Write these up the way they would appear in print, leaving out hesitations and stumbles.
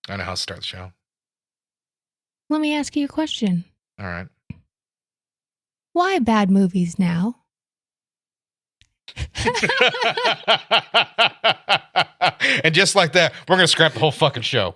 I know how to start the show. Let me ask you a question. All right. Why bad movies now? And just like that, we're going to scrap the whole fucking show.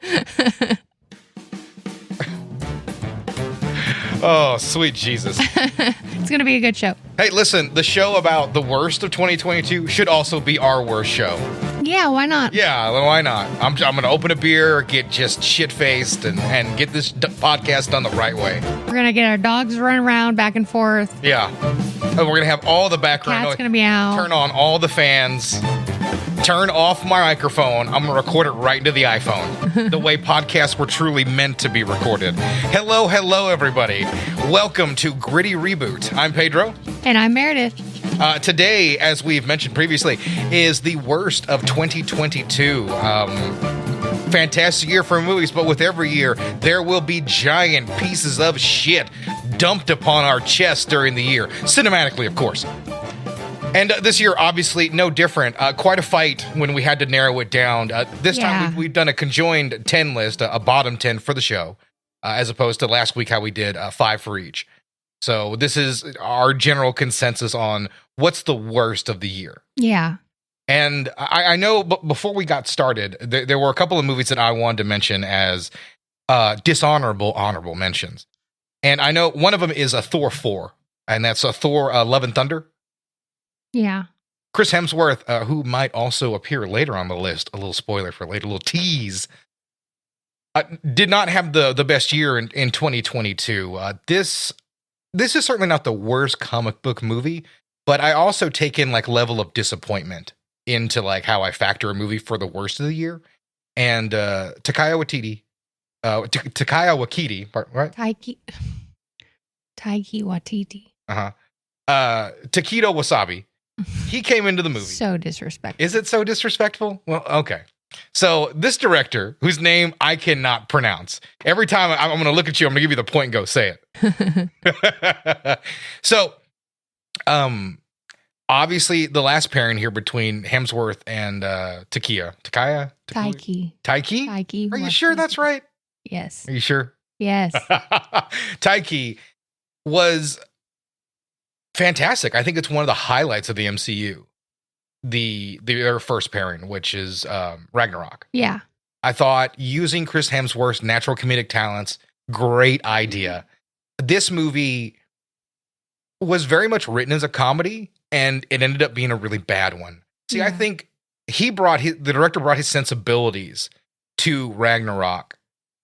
Oh, sweet Jesus. It's going to be a good show. Hey, listen, the show about the worst of 2022 should also be our worst show. Yeah, why not? Yeah, why not? I'm going to open a beer, get just shit-faced, and get this podcast done the right way. We're going to get our dogs running around back and forth. Yeah. And we're going to have all the background Cat's going to be out. Turn on all the fans. Turn off my microphone. I'm going to record it right into the iPhone. The way podcasts were truly meant to be recorded. Hello, everybody. Welcome to Gritty Reboot. I'm Pedro. And I'm Meredith. Today, as we've mentioned previously, is the worst of 2022. Fantastic year for movies, but with every year, there will be giant pieces of shit dumped upon our chests during the year. Cinematically, of course. And this year, obviously, no different. Quite a fight when we had to narrow it down. This time, we've done a conjoined 10 list, a bottom 10 for the show, as opposed to last week how we did 5 for each. So this is our general consensus on what's the worst of the year. Yeah. And I know before we got started, there were a couple of movies that I wanted to mention as dishonorable honorable mentions. And I know one of them is a Thor 4, and that's a Thor Love and Thunder. Yeah. Chris Hemsworth, who might also appear later on the list, a little spoiler for later, a little tease, did not have the best year in 2022. This is certainly not the worst comic book movie, but I also take in like level of disappointment into like how I factor a movie for the worst of the year. And Taika Waititi, right? Taika Waititi. Taquito Wasabi. He came into the movie. So disrespectful. Is it so disrespectful? Well, okay. So this director, whose name I cannot pronounce, every time I'm going to look at you, I'm going to give you the point and go, say it. So, obviously, the last pairing here between Hemsworth and Taika. Are you sure that's right? Yes. Are you sure? Yes. Taika was fantastic. I think it's one of the highlights of the MCU. Their first pairing, which is Ragnarok. Yeah. I thought using Chris Hemsworth's natural comedic talents, great idea. This movie was very much written as a comedy, and it ended up being a really bad one. See, yeah. I think the director brought his sensibilities to Ragnarok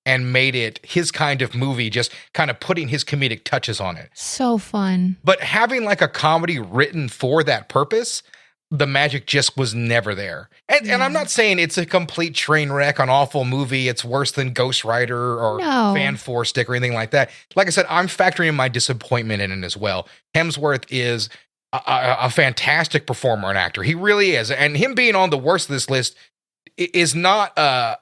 and made it his kind of movie, just kind of putting his comedic touches on it. So fun. But having like a comedy written for that purpose, the magic just was never there. And I'm not saying it's a complete train wreck, an awful movie. It's worse than Ghost Rider or Fan 4 Stick or anything like that. Like I said, I'm factoring in my disappointment in it as well. Hemsworth is a fantastic performer and actor. He really is. And him being on the worst of this list is not a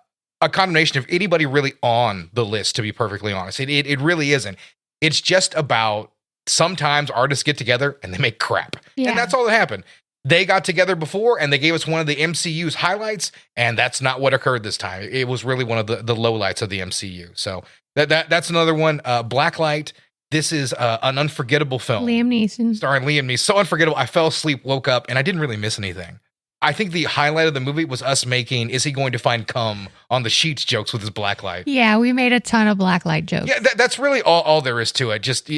condemnation of anybody really on the list, to be perfectly honest. It really isn't. It's just about sometimes artists get together and they make crap. Yeah. And that's all that happened. They got together before and they gave us one of the MCU's highlights, and that's not what occurred this time. It was really one of the lowlights of the MCU. So that's another one. Blacklight. This is an unforgettable film. Liam Neeson. Starring Liam Neeson. So unforgettable. I fell asleep, woke up, and I didn't really miss anything. I think the highlight of the movie was us making "Is he going to find cum on the sheets?" jokes with his blacklight. Yeah, we made a ton of blacklight jokes. Yeah, that's really all there is to it. Just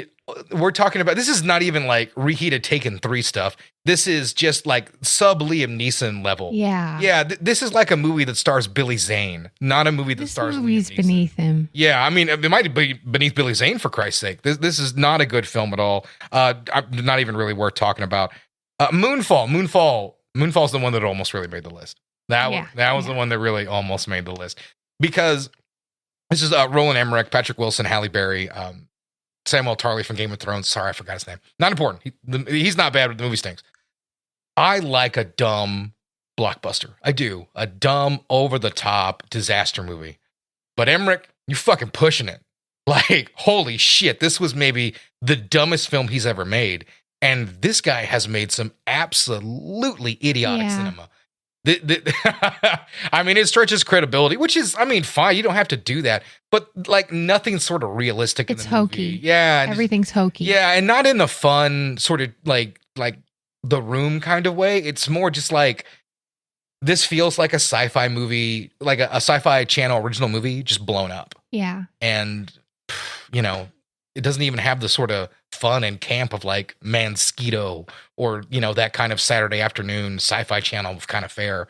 we're talking about, this is not even like reheated Taken 3 stuff. This is just like sub Liam Neeson level. Yeah. Yeah, this is like a movie that stars Billy Zane, not a movie that stars Liam Neeson. This movie's beneath him. Yeah, I mean, it might be beneath Billy Zane, for Christ's sake. This is not a good film at all. Not even really worth talking about. Moonfall's the one that almost really made the list. That was the one that really almost made the list. Because this is Roland Emmerich, Patrick Wilson, Halle Berry, Samuel Tarly from Game of Thrones. Sorry, I forgot his name. Not important. He's not bad, but the movie stinks. I like a dumb blockbuster. I do. A dumb, over-the-top disaster movie. But Emmerich, you're fucking pushing it. Like, holy shit, this was maybe the dumbest film he's ever made. And this guy has made some absolutely idiotic cinema. I mean, it stretches credibility, which is, I mean, fine. You don't have to do that, but like nothing's sort of realistic. It's in the hokey. Movie. Yeah, everything's hokey. Yeah, and not in the fun sort of like The Room kind of way. It's more just like this feels like a sci-fi movie, like a sci-fi channel original movie, just blown up. Yeah, and you know, it doesn't even have the sort of fun and camp of like Mansquito or, you know, that kind of Saturday afternoon sci-fi channel kind of fare.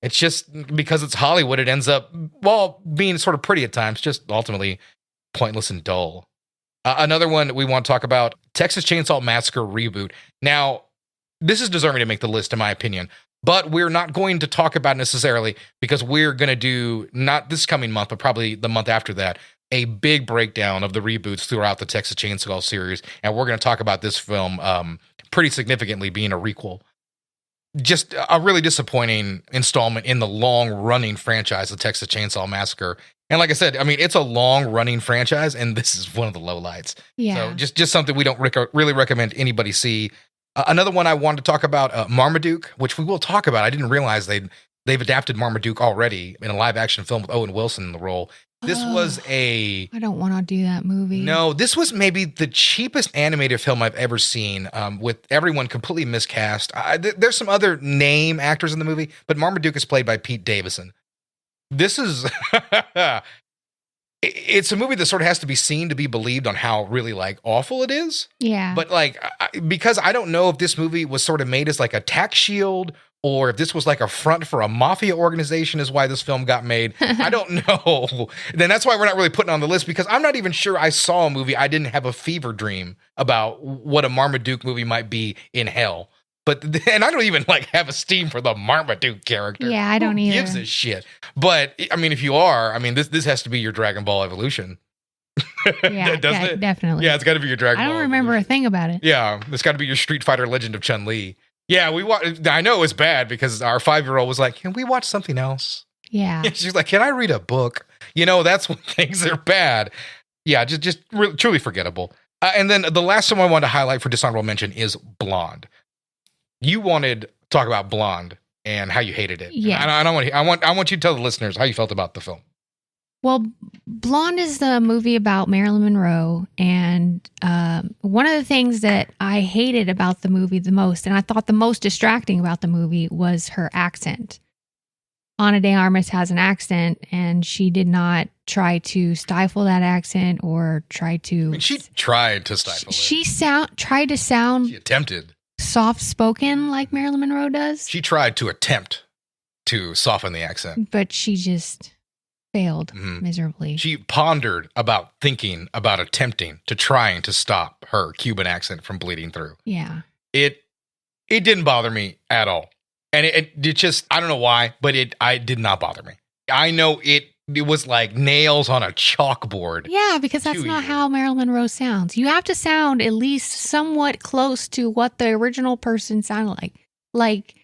It's just because it's Hollywood, it ends up, well, being sort of pretty at times, just ultimately pointless and dull. Another one we want to talk about, Texas Chainsaw Massacre Reboot. Now, this is deserving to make the list, in my opinion, but we're not going to talk about it necessarily because we're going to do, not this coming month, but probably the month after that, a big breakdown of the reboots throughout the Texas Chainsaw series. And we're going to talk about this film pretty significantly being a requel. Just a really disappointing installment in the long-running franchise of Texas Chainsaw Massacre. And like I said, I mean, it's a long-running franchise, and this is one of the lowlights. Yeah. So just something we don't really recommend anybody see. Another one I wanted to talk about, Marmaduke, which we will talk about. I didn't realize they've adapted Marmaduke already in a live-action film with Owen Wilson in the role. This was I don't want to do that movie. No, this was maybe the cheapest animated film I've ever seen, with everyone completely miscast. There's some other name actors in the movie, but Marmaduke is played by Pete Davidson. This is... It's a movie that sort of has to be seen to be believed on how really like awful it is. Yeah. But like, because I don't know if this movie was sort of made as like a tax shield or if this was like a front for a mafia organization is why this film got made. I don't know. Then that's why we're not really putting it on the list, because I'm not even sure I saw a movie I didn't have a fever dream about what a Marmaduke movie might be in hell. And I don't even like have esteem for the Marmaduke character. Yeah, I don't either. Who gives a shit? But I mean, if you are, I mean, this has to be your Dragon Ball Evolution. Yeah, doesn't it? Definitely. Yeah, it's got to be your Dragon Ball. I don't remember Evolution. a thing about it. Yeah, it's got to be your Street Fighter Legend of Chun-Li. Yeah, I know it's bad because our 5-year-old was like, "Can we watch something else?" Yeah. She's like, "Can I read a book?" You know, that's when things are bad. Yeah, just really, truly forgettable. And then the last one I wanted to highlight for dishonorable mention is Blonde. You wanted to talk about Blonde and how you hated it. Yeah. I want you to tell the listeners how you felt about the film. Well, Blonde is the movie about Marilyn Monroe. And one of the things that I hated about the movie the most, and I thought the most distracting about the movie, was her accent. Ana de Armas has an accent, and she did not try to stifle that accent or try to... I mean, she tried to stifle it. She tried to sound... She attempted. Soft-spoken like Marilyn Monroe does. She tried to attempt to soften the accent. But she just failed miserably. She pondered about thinking about attempting to trying to stop her Cuban accent from bleeding through. Yeah. It didn't bother me at all. And it just, I don't know why, but it did not bother me. I know it was like nails on a chalkboard. Yeah, because that's not how Marilyn Monroe sounds. You have to sound at least somewhat close to what the original person sounded like. Like,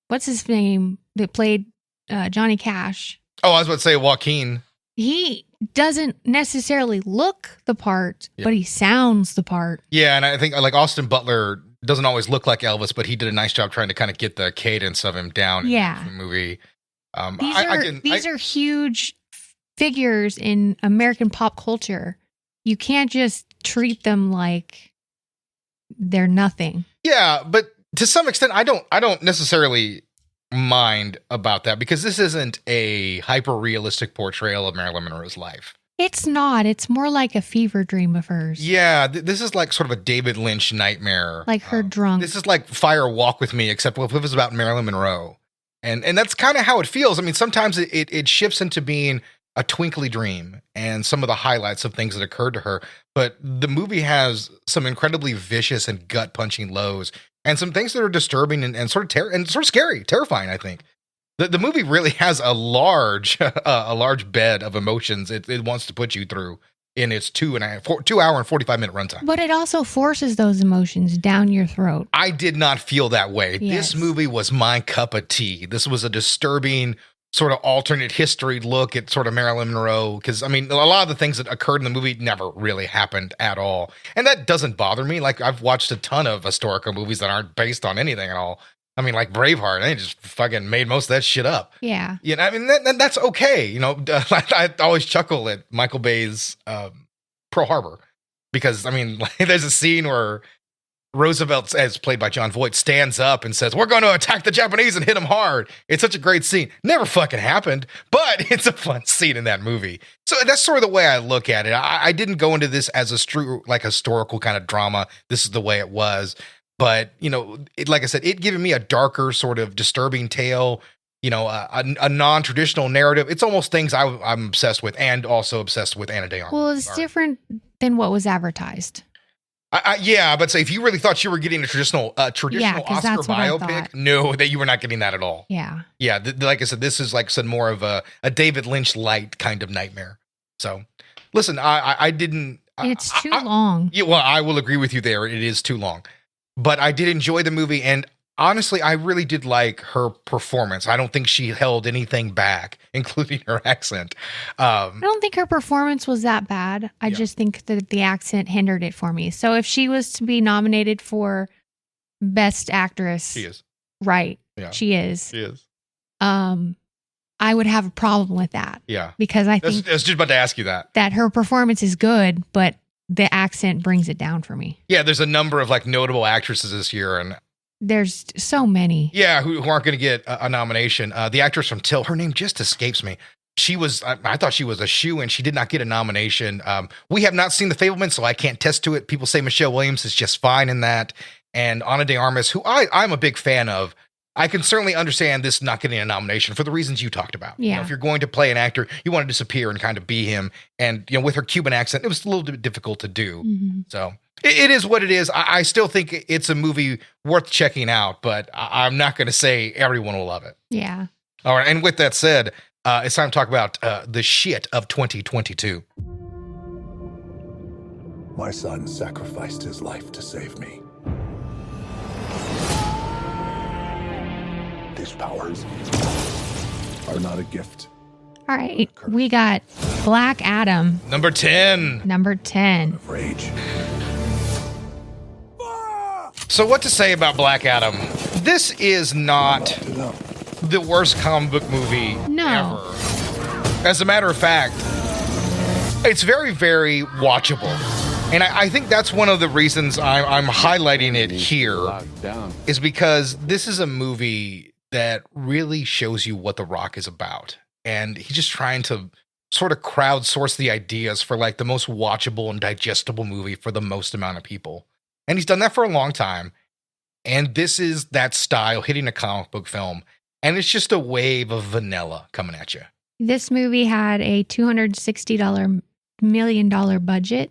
what's his name that played Johnny Cash? Oh, I was about to say Joaquin. He doesn't necessarily look the part, but he sounds the part. Yeah, and I think like Austin Butler doesn't always look like Elvis, but he did a nice job trying to kind of get the cadence of him down in the movie. These are huge figures in American pop culture. You can't just treat them like they're nothing. Yeah, but to some extent, I don't necessarily mind about that because this isn't a hyper-realistic portrayal of Marilyn Monroe's life. It's not. It's more like a fever dream of hers. Yeah, this is like sort of a David Lynch nightmare. Like her drunk. This is like Fire Walk With Me, except if it was about Marilyn Monroe. And that's kind of how it feels. I mean, sometimes it shifts into being a twinkly dream and some of the highlights of things that occurred to her. But the movie has some incredibly vicious and gut-punching lows and some things that are disturbing and sort of scary, terrifying, I think. The movie really has a large bed of emotions it wants to put you through in its 2 hour and 45 minute runtime. But it also forces those emotions down your throat. I did not feel that way. Yes. This movie was my cup of tea. This was a disturbing sort of alternate history look at sort of Marilyn Monroe. Because, I mean, a lot of the things that occurred in the movie never really happened at all. And that doesn't bother me. Like, I've watched a ton of historical movies that aren't based on anything at all. I mean, like Braveheart, they just fucking made most of that shit up. Yeah. You know, I mean, that's okay. You know, I always chuckle at Michael Bay's Pearl Harbor because, I mean, there's a scene where Roosevelt, as played by Jon Voight, stands up and says, "We're going to attack the Japanese and hit them hard." It's such a great scene. Never fucking happened, but it's a fun scene in that movie. So that's sort of the way I look at it. I didn't go into this as a true, like, historical kind of drama. This is the way it was. But, you know, like I said, it giving me a darker sort of disturbing tale, you know, a non-traditional narrative. It's almost things I'm obsessed with, and also obsessed with Ana de Armas. Well, it's different than what was advertised. Yeah, but say if you really thought you were getting a traditional Oscar biopic, no, that you were not getting that at all. Yeah. Yeah, like I said, this is, like I said, more of a David Lynch light kind of nightmare. So, listen, I didn't. It's too long. Yeah, well, I will agree with you there. It is too long. But I did enjoy the movie, and honestly, I really did like her performance. I don't think she held anything back, including her accent. I don't think her performance was that bad. I just think that the accent hindered it for me. So if she was to be nominated for Best Actress, she is. Right. Yeah. She is. She is. I would have a problem with that. Yeah. Because I think I was just about to ask you that her performance is good, but the accent brings it down for me. Yeah, there's a number of like notable actresses this year, and there's so many. Yeah, who aren't going to get a nomination. The actress from Till, her name just escapes me. She was, I thought she was a shoo-in. She did not get a nomination. We have not seen The Fabelmans, so I can't test to it. People say Michelle Williams is just fine in that. And Ana de Armas, who I'm a big fan of, I can certainly understand this not getting a nomination for the reasons you talked about. Yeah. You know, if you're going to play an actor, you want to disappear and kind of be him. And, you know, with her Cuban accent, it was a little bit difficult to do. Mm-hmm. So it is what it is. I still think it's a movie worth checking out, but I'm not going to say everyone will love it. Yeah. All right. And with that said, it's time to talk about the shit of 2022. My son sacrificed his life to save me. These powers are not a gift. All right. We got Black Adam. Number 10. Number 10. Of rage. So what to say about Black Adam? This is not the worst comic book movie ever. As a matter of fact, it's very, very watchable. And I think that's one of the reasons I'm highlighting it here is because this is a movie that really shows you what The Rock is about. And he's just trying to sort of crowdsource the ideas for like the most watchable and digestible movie for the most amount of people. And he's done that for a long time. And this is that style hitting a comic book film. And it's just a wave of vanilla coming at you. This movie had a $260 million budget.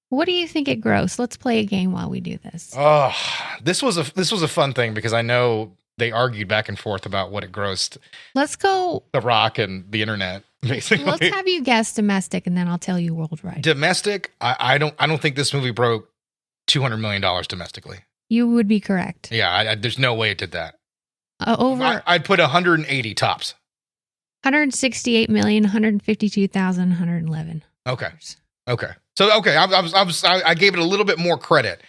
What do you think it grossed? Let's play a game while we do this. Oh, this was a fun thing because I know they argued back and forth about what it grossed. Let's go The Rock and the internet, basically. Let's have you guess domestic, and then I'll tell you worldwide. Domestic, I don't think this movie broke $200 million domestically. You would be correct. Yeah, there's no way it did that. I'd put 180 tops. 168,152,111. Okay. So I gave it a little bit more credit.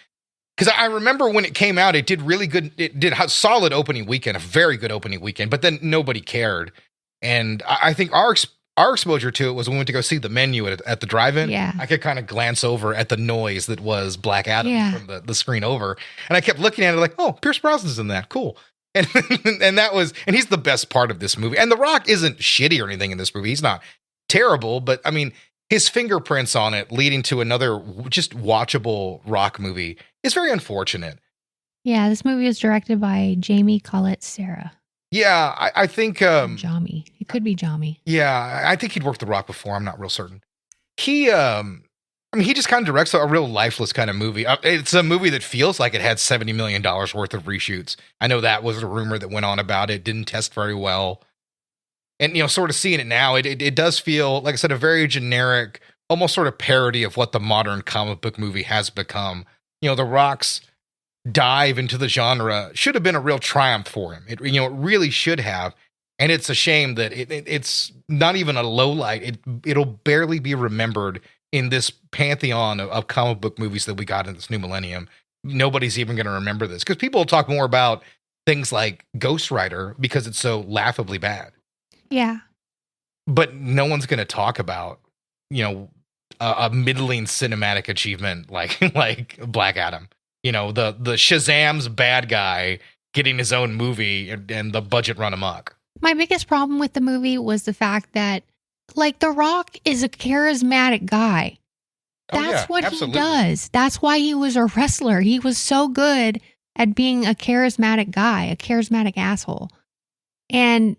Because I remember when it came out, it did really good. It did a solid opening weekend, a very good opening weekend, but then nobody cared. And I think our exposure to it was when we went to go see The Menu at the drive-in. Yeah. I could kind of glance over at the noise that was Black Adam from the screen over. And I kept looking at it like, oh, Pierce Brosnan's in that. Cool. And and he's the best part of this movie. And The Rock isn't shitty or anything in this movie. He's not terrible, but I mean, his fingerprints on it leading to another just watchable Rock movie is very unfortunate. Yeah, this movie was directed by Jamie Collette Sarah. Yeah, I think... Jami. It could be Jami. Yeah, I think he'd worked The Rock before. I'm not real certain. He just kind of directs a real lifeless kind of movie. It's a movie that feels like it had $70 million worth of reshoots. I know that was a rumor that went on about it. Didn't test very well. And, you know, sort of seeing it now, it does feel, like I said, a very generic, almost sort of parody of what the modern comic book movie has become. You know, The Rock's dive into the genre should have been a real triumph for him. It really should have. And it's a shame that it's not even a low light. It'll barely be remembered in this pantheon of comic book movies that we got in this new millennium. Nobody's even going to remember this because people will talk more about things like Ghost Rider because it's so laughably bad. Yeah. But no one's going to talk about, a middling cinematic achievement like Black Adam. The Shazam's bad guy getting his own movie and the budget run amok. My biggest problem with the movie was the fact that, The Rock is a charismatic guy. That's what absolutely. He does. That's why he was a wrestler. He was so good at being a charismatic guy, a charismatic asshole. And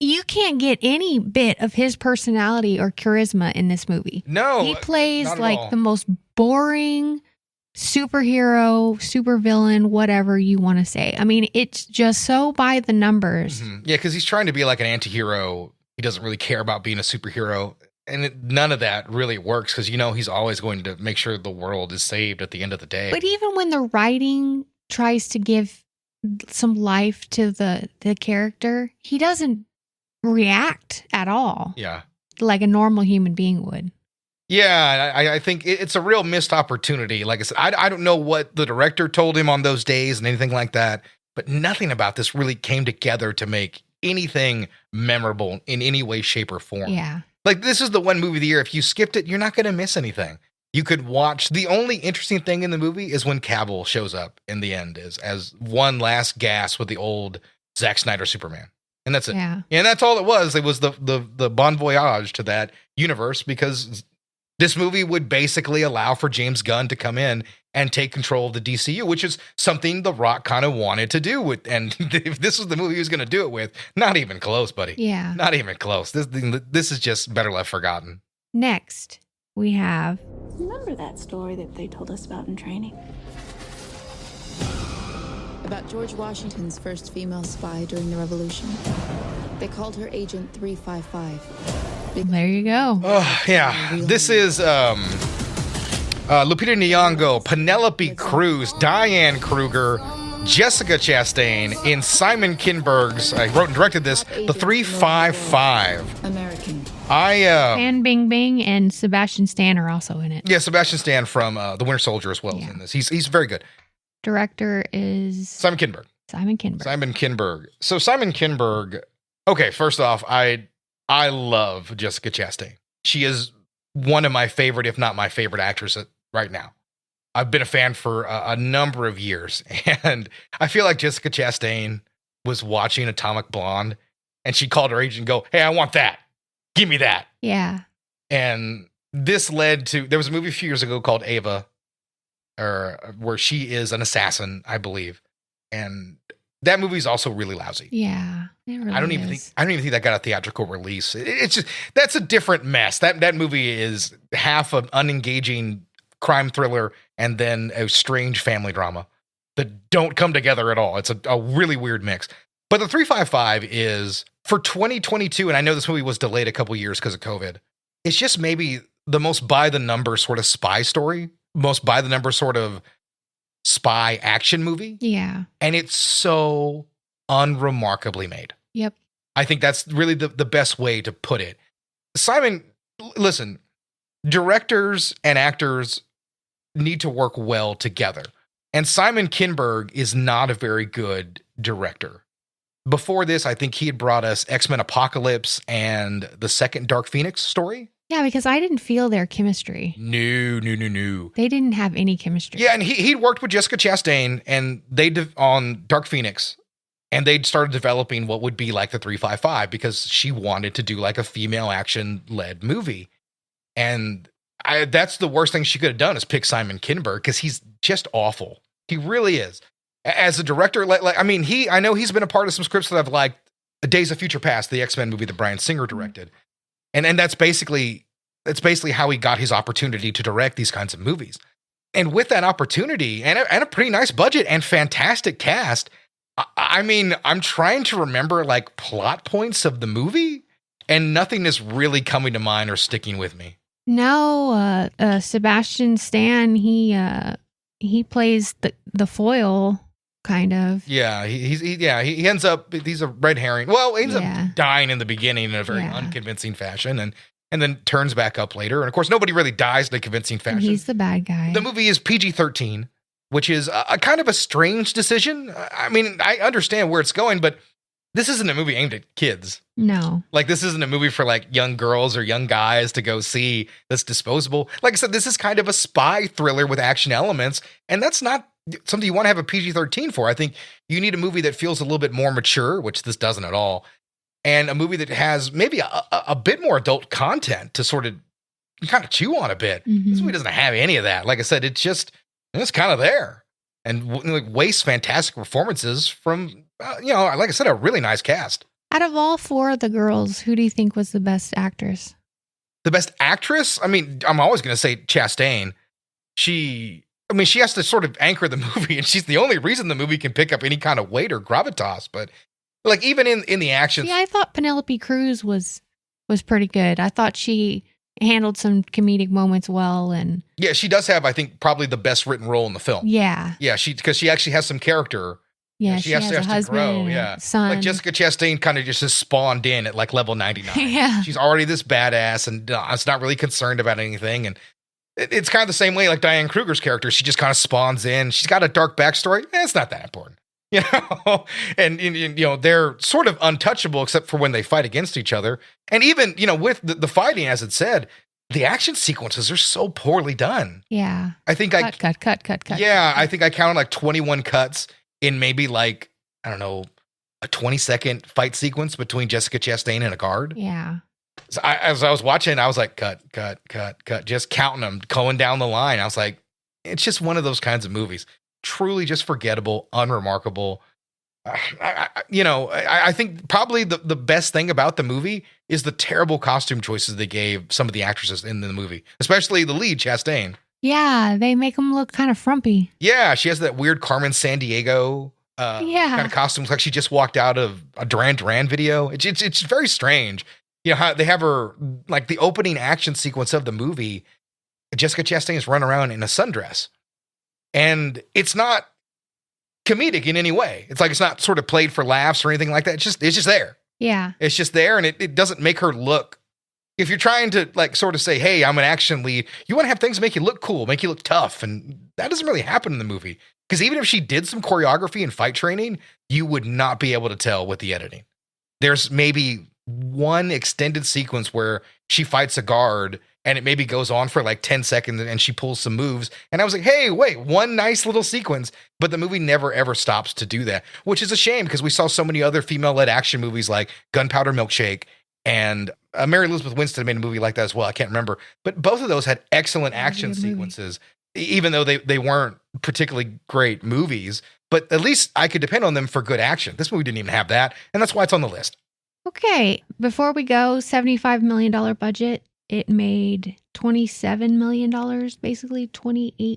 you can't get any bit of his personality or charisma in this movie. No. He plays the most boring superhero, supervillain, whatever you want to say. I mean, it's just so by the numbers. Mm-hmm. Yeah, because he's trying to be like an anti-hero. He doesn't really care about being a superhero. And none of that really works because, he's always going to make sure the world is saved at the end of the day. But even when the writing tries to give some life to the character, he doesn't react at all. Yeah. Like a normal human being would. Yeah, I think it's a real missed opportunity. Like I said, I don't know what the director told him on those days and anything like that, but nothing about this really came together to make anything memorable in any way, shape, or form. Yeah. Like, this is the one movie of the year. If you skipped it, you're not going to miss anything. You could watch. The only interesting thing in the movie is when Cavill shows up in the end as one last gas with the old Zack Snyder Superman. And that's it. Yeah. And that's all it was. It was the bon voyage to that universe because this movie would basically allow for James Gunn to come in and take control of the DCU, which is something The Rock kind of wanted to do with. And if this was the movie he was going to do it with, not even close, buddy. Yeah. Not even close. This is just better left forgotten. Next, we have... Remember that story that they told us about in training? About George Washington's first female spy during the Revolution. They called her Agent 355. There you go. Oh, yeah. This is Lupita Nyong'o, Penelope Cruz, Diane Kruger, Jessica Chastain in Simon Kinberg's, I wrote and directed this, The 355. American. And Bing Bing and Sebastian Stan are also in it. Yeah, Sebastian Stan from The Winter Soldier as well is in this. He's very good. Director is... Simon Kinberg. Simon Kinberg. So Simon Kinberg, okay, first off, I love Jessica Chastain. She is one of my favorite, if not my favorite actress right now. I've been a fan for a number of years, and I feel like Jessica Chastain was watching Atomic Blonde, and she called her agent and go, "Hey, I want that. Give me that." Yeah. And this led to, there was a movie a few years ago called Ava, where she is an assassin, I believe. And that movie's also really lousy. Yeah. It really I don't even think that got a theatrical release. It's just, that's a different mess. That movie is half an unengaging crime thriller and then a strange family drama that don't come together at all. It's a really weird mix. But the 355 is for 2022, and I know this movie was delayed a couple years because of COVID. It's just maybe the most by the number sort of spy story, most by the number sort of spy action movie. Yeah. And it's so unremarkably made. Yep. I think that's really the best way to put it. Simon, listen, directors and actors need to work well together. And Simon Kinberg is not a very good director. Before this, I think he had brought us X-Men Apocalypse and the second Dark Phoenix story. Yeah, because I didn't feel their chemistry. No. They didn't have any chemistry. Yeah, and he'd worked with Jessica Chastain and on Dark Phoenix, and they'd started developing what would be like the 355 because she wanted to do like a female action-led movie. And that's the worst thing she could have done is pick Simon Kinberg because he's just awful. He really is. As a director, I know he's been a part of some scripts that I've liked. Days of Future Past, the X-Men movie that Bryan Singer directed. And that's basically how he got his opportunity to direct these kinds of movies. And with that opportunity and a pretty nice budget and fantastic cast, I mean, I'm trying to remember like plot points of the movie, and nothing is really coming to mind or sticking with me. No, Sebastian Stan, he plays the foil. Kind of. Yeah, he ends up, he's a red herring. Well, he ends up dying in the beginning in a very unconvincing fashion and then turns back up later. And of course, nobody really dies in a convincing fashion. He's the bad guy. The movie is PG-13. which is a kind of a strange decision. I mean, I understand where it's going, but this isn't a movie aimed at kids. No. Like, this isn't a movie for like young girls or young guys to go see that's disposable. Like I said, this is kind of a spy thriller with action elements, and that's not something you want to have a PG-13 for. I think you need a movie that feels a little bit more mature, which this doesn't at all, and a movie that has maybe a bit more adult content to sort of kind of chew on a bit. This movie doesn't have any of that. Like I said, it's kind of there, and like wastes fantastic performances from like I said, a really nice cast. Out of all four of the girls, who do you think was the best actress? The best actress? I mean, I'm always going to say Chastain. She has to sort of anchor the movie, and she's the only reason the movie can pick up any kind of weight or gravitas. But like, even in the action, I thought Penelope Cruz was pretty good. I thought she handled some comedic moments well, and yeah, she does have, I think, probably the best written role in the film. Yeah, because she actually has some character. Yeah, she has a husband and a son. Like Jessica Chastain kind of just spawned in at like level 99. Yeah. She's already this badass and it's not really concerned about anything. And it's kind of the same way like Diane Kruger's character. She just kind of spawns in. She's got a dark backstory. It's not that important. And they're sort of untouchable except for when they fight against each other. And even, with the fighting, as it said, the action sequences are so poorly done. Yeah. I think cut. Yeah, I think I counted like 21 cuts in maybe like, I don't know, a 20-second fight sequence between Jessica Chastain and a guard. Yeah. So as I was watching, I was like, cut, just counting them, going down the line. I was like, it's just one of those kinds of movies. Truly just forgettable, unremarkable. I think probably the best thing about the movie is the terrible costume choices they gave some of the actresses in the movie, especially the lead, Chastain. Yeah, they make them look kind of frumpy. Yeah, she has that weird Carmen Sandiego kind of costume. Like she just walked out of a Duran Duran video. It's very strange. How they have her, like the opening action sequence of the movie, Jessica Chastain is running around in a sundress. And it's not comedic in any way. It's like it's not sort of played for laughs or anything like that. It's just there. Yeah. It's just there, and it doesn't make her look. If you're trying to like sort of say, hey, I'm an action lead, you want to have things make you look cool, make you look tough. And that doesn't really happen in the movie. Because even if she did some choreography and fight training, you would not be able to tell with the editing. There's maybe one extended sequence where she fights a guard and it maybe goes on for like 10 seconds and she pulls some moves. And I was like, hey, wait, one nice little sequence. But the movie never, ever stops to do that, which is a shame because we saw so many other female-led action movies like Gunpowder Milkshake and Mary Elizabeth Winstead made a movie like that as well. I can't remember. But both of those had excellent action sequences, even though they weren't particularly great movies. But at least I could depend on them for good action. This movie didn't even have that. And that's why it's on the list. Okay. Before we go, $75 million budget. It made $27 million, basically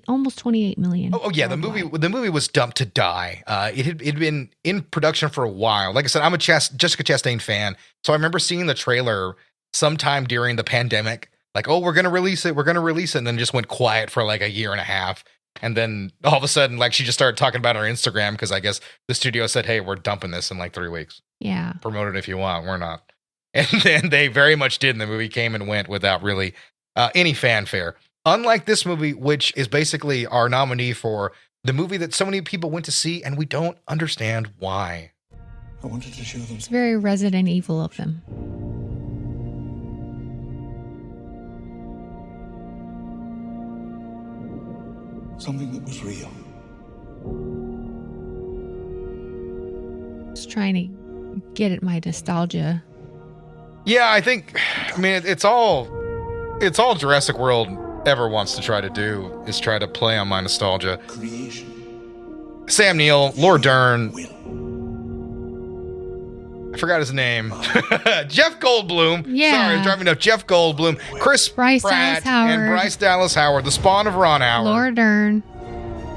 almost $28 million. Oh yeah, the movie was dumped to die. It had been in production for a while. Like I said, I'm a Jessica Chastain fan, so I remember seeing the trailer sometime during the pandemic. Like, oh, we're gonna release it, and then just went quiet for like a year and a half, and then all of a sudden, like she just started talking about it on Instagram because I guess the studio said, "Hey, we're dumping this in like 3 weeks. Yeah, promote it if you want. We're not." And then they very much did, and the movie came and went without really any fanfare. Unlike this movie, which is basically our nominee for the movie that so many people went to see, and we don't understand why. I wanted to show them. It's very Resident Evil of them. Something that was real. Just trying to get at my nostalgia. Yeah, it's all Jurassic World ever wants to try to do is try to play on my nostalgia. Creation. Sam Neill, Laura Dern. I forgot his name. Jeff Goldblum. Yeah. Sorry, driving up. Jeff Goldblum. Bryce Pratt and Bryce Dallas Howard, the spawn of Ron Howard. Laura Dern.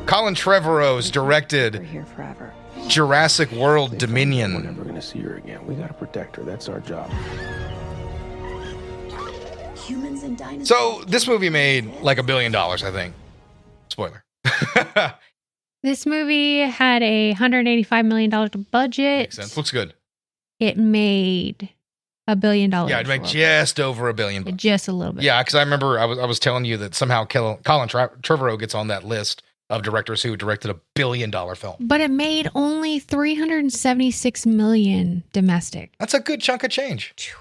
Colin Trevorrow's directed We're here forever. Jurassic World Dominion. We're never going to see her again. We got to protect her. That's our job. Humans and dinosaurs. So this movie made like $1 billion, I think. Spoiler. This movie had a $185 million budget. Makes sense. Looks good. It made $1 billion. Yeah, it made just over $1 billion. Just a little bit. Yeah, because I remember I was telling you that somehow Colin Trevorrow gets on that list of directors who directed a $1 billion film. But it made only $376 million domestic. That's a good chunk of change.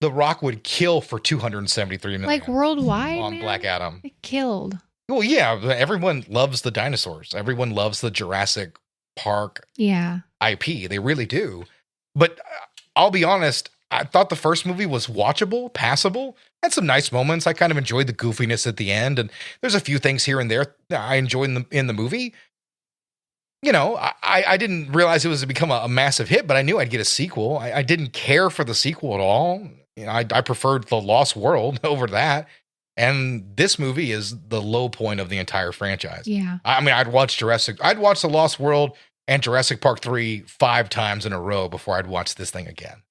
The Rock would kill for $273 million. Like worldwide, on man? Black Adam. It killed. Well, yeah, everyone loves the dinosaurs. Everyone loves the Jurassic Park IP. They really do. But I'll be honest, I thought the first movie was watchable, passable, had some nice moments. I kind of enjoyed the goofiness at the end, and there's a few things here and there that I enjoyed in the movie. You know, I didn't realize it was to become a massive hit, but I knew I'd get a sequel. I didn't care for the sequel at all. You know, I preferred The Lost World over that. And this movie is the low point of the entire franchise. Yeah. I mean, I'd watch The Lost World and Jurassic Park 3 5 times in a row before I'd watch this thing again.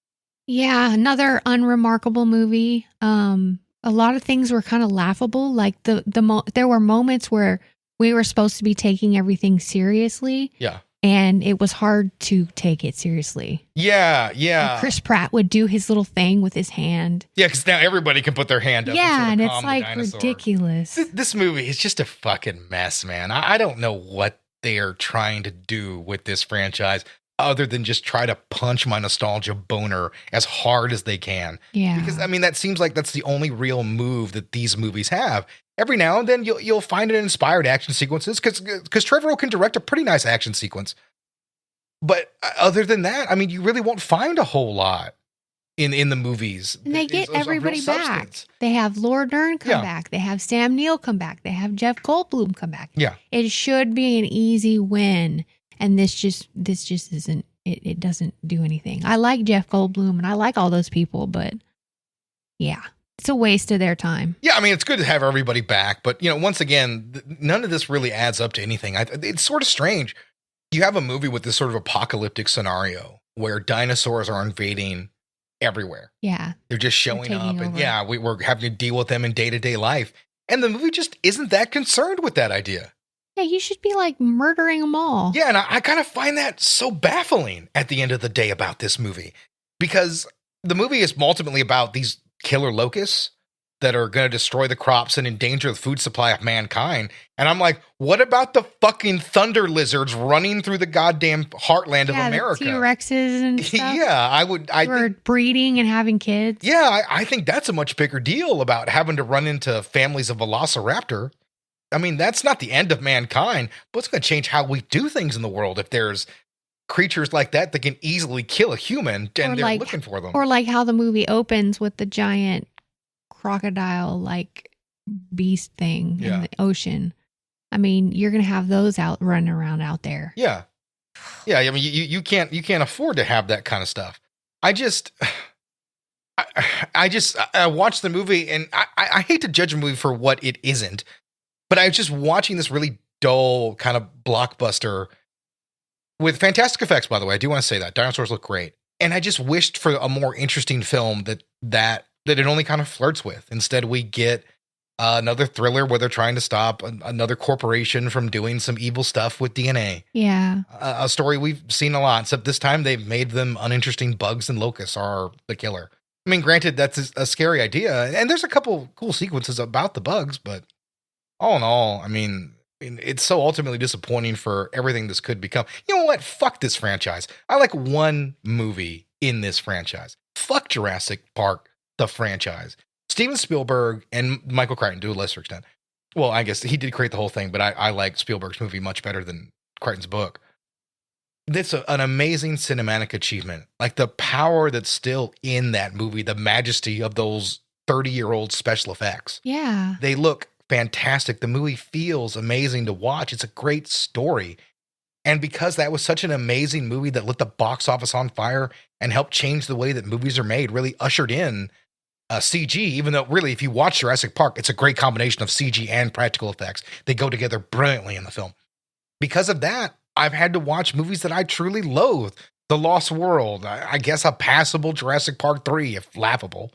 Yeah, another unremarkable movie. A lot of things were kind of laughable. Like there were moments where we were supposed to be taking everything seriously. Yeah. And it was hard to take it seriously. Yeah. Like Chris Pratt would do his little thing with his hand. Yeah, because now everybody can put their hand up. Yeah, and it's it's like ridiculous. This movie is just a fucking mess, man. I don't know what they are trying to do with this franchise other than just try to punch my nostalgia boner as hard as they can. Yeah. Because, I mean, that seems like that's the only real move that these movies have. Every now and then you'll find an inspired action sequences because Trevorrow can direct a pretty nice action sequence. But other than that, I mean, you really won't find a whole lot in the movies. And they get everybody back. They have Laura Dern come back. They have Sam Neill come back. They have Jeff Goldblum come back. Yeah. It should be an easy win. And this just isn't, it doesn't do anything. I like Jeff Goldblum and I like all those people, but yeah. It's a waste of their time. Yeah, I mean, it's good to have everybody back, but, you know, once again, none of this really adds up to anything. It's sort of strange. You have a movie with this sort of apocalyptic scenario where dinosaurs are invading everywhere. Yeah. They're just showing up, and over. we're having to deal with them in day-to-day life. And the movie just isn't that concerned with that idea. Yeah, you should be like murdering them all. Yeah, and I kind of find that so baffling at the end of the day about this movie, because the movie is ultimately about these killer locusts that are going to destroy the crops and endanger the food supply of mankind. And I'm like, what about the fucking thunder lizards running through the goddamn heartland of America? The T-Rexes and stuff. Yeah, We're breeding and having kids. Yeah, I think that's a much bigger deal about having to run into families of velociraptor. I mean, that's not the end of mankind, but it's going to change how we do things in the world if there's creatures like that can easily kill a human and they're looking for them. Or like how the movie opens with the giant crocodile like beast thing in the ocean. I mean, you're going to have those out running around out there. Yeah. Yeah, I mean you can't afford to have that kind of stuff. I watched the movie and I hate to judge a movie for what it isn't, but I was just watching this really dull kind of blockbuster with fantastic effects, by the way. I do want to say that. Dinosaurs look great. And I just wished for a more interesting film that it only kind of flirts with. Instead, we get another thriller where they're trying to stop another corporation from doing some evil stuff with DNA. Yeah. A story we've seen a lot, except this time they've made them uninteresting. Bugs and locusts are the killer. I mean, granted, that's a scary idea. And there's a couple cool sequences about the bugs, but all in all, I mean, it's so ultimately disappointing for everything this could become. You know what? Fuck this franchise. I like one movie in this franchise. Fuck Jurassic Park, the franchise. Steven Spielberg and Michael Crichton to a lesser extent. Well, I guess he did create the whole thing, but I like Spielberg's movie much better than Crichton's book. It's an amazing cinematic achievement. Like the power that's still in that movie, the majesty of those 30-year-old special effects. Yeah. They look fantastic. The movie feels amazing to watch. It's a great story. And because that was such an amazing movie that lit the box office on fire and helped change the way that movies are made, really ushered in CG, even though really, if you watch Jurassic Park, it's a great combination of CG and practical effects. They go together brilliantly in the film. Because of that, I've had to watch movies that I truly loathe. The Lost World, I guess a passable Jurassic Park 3, if laughable.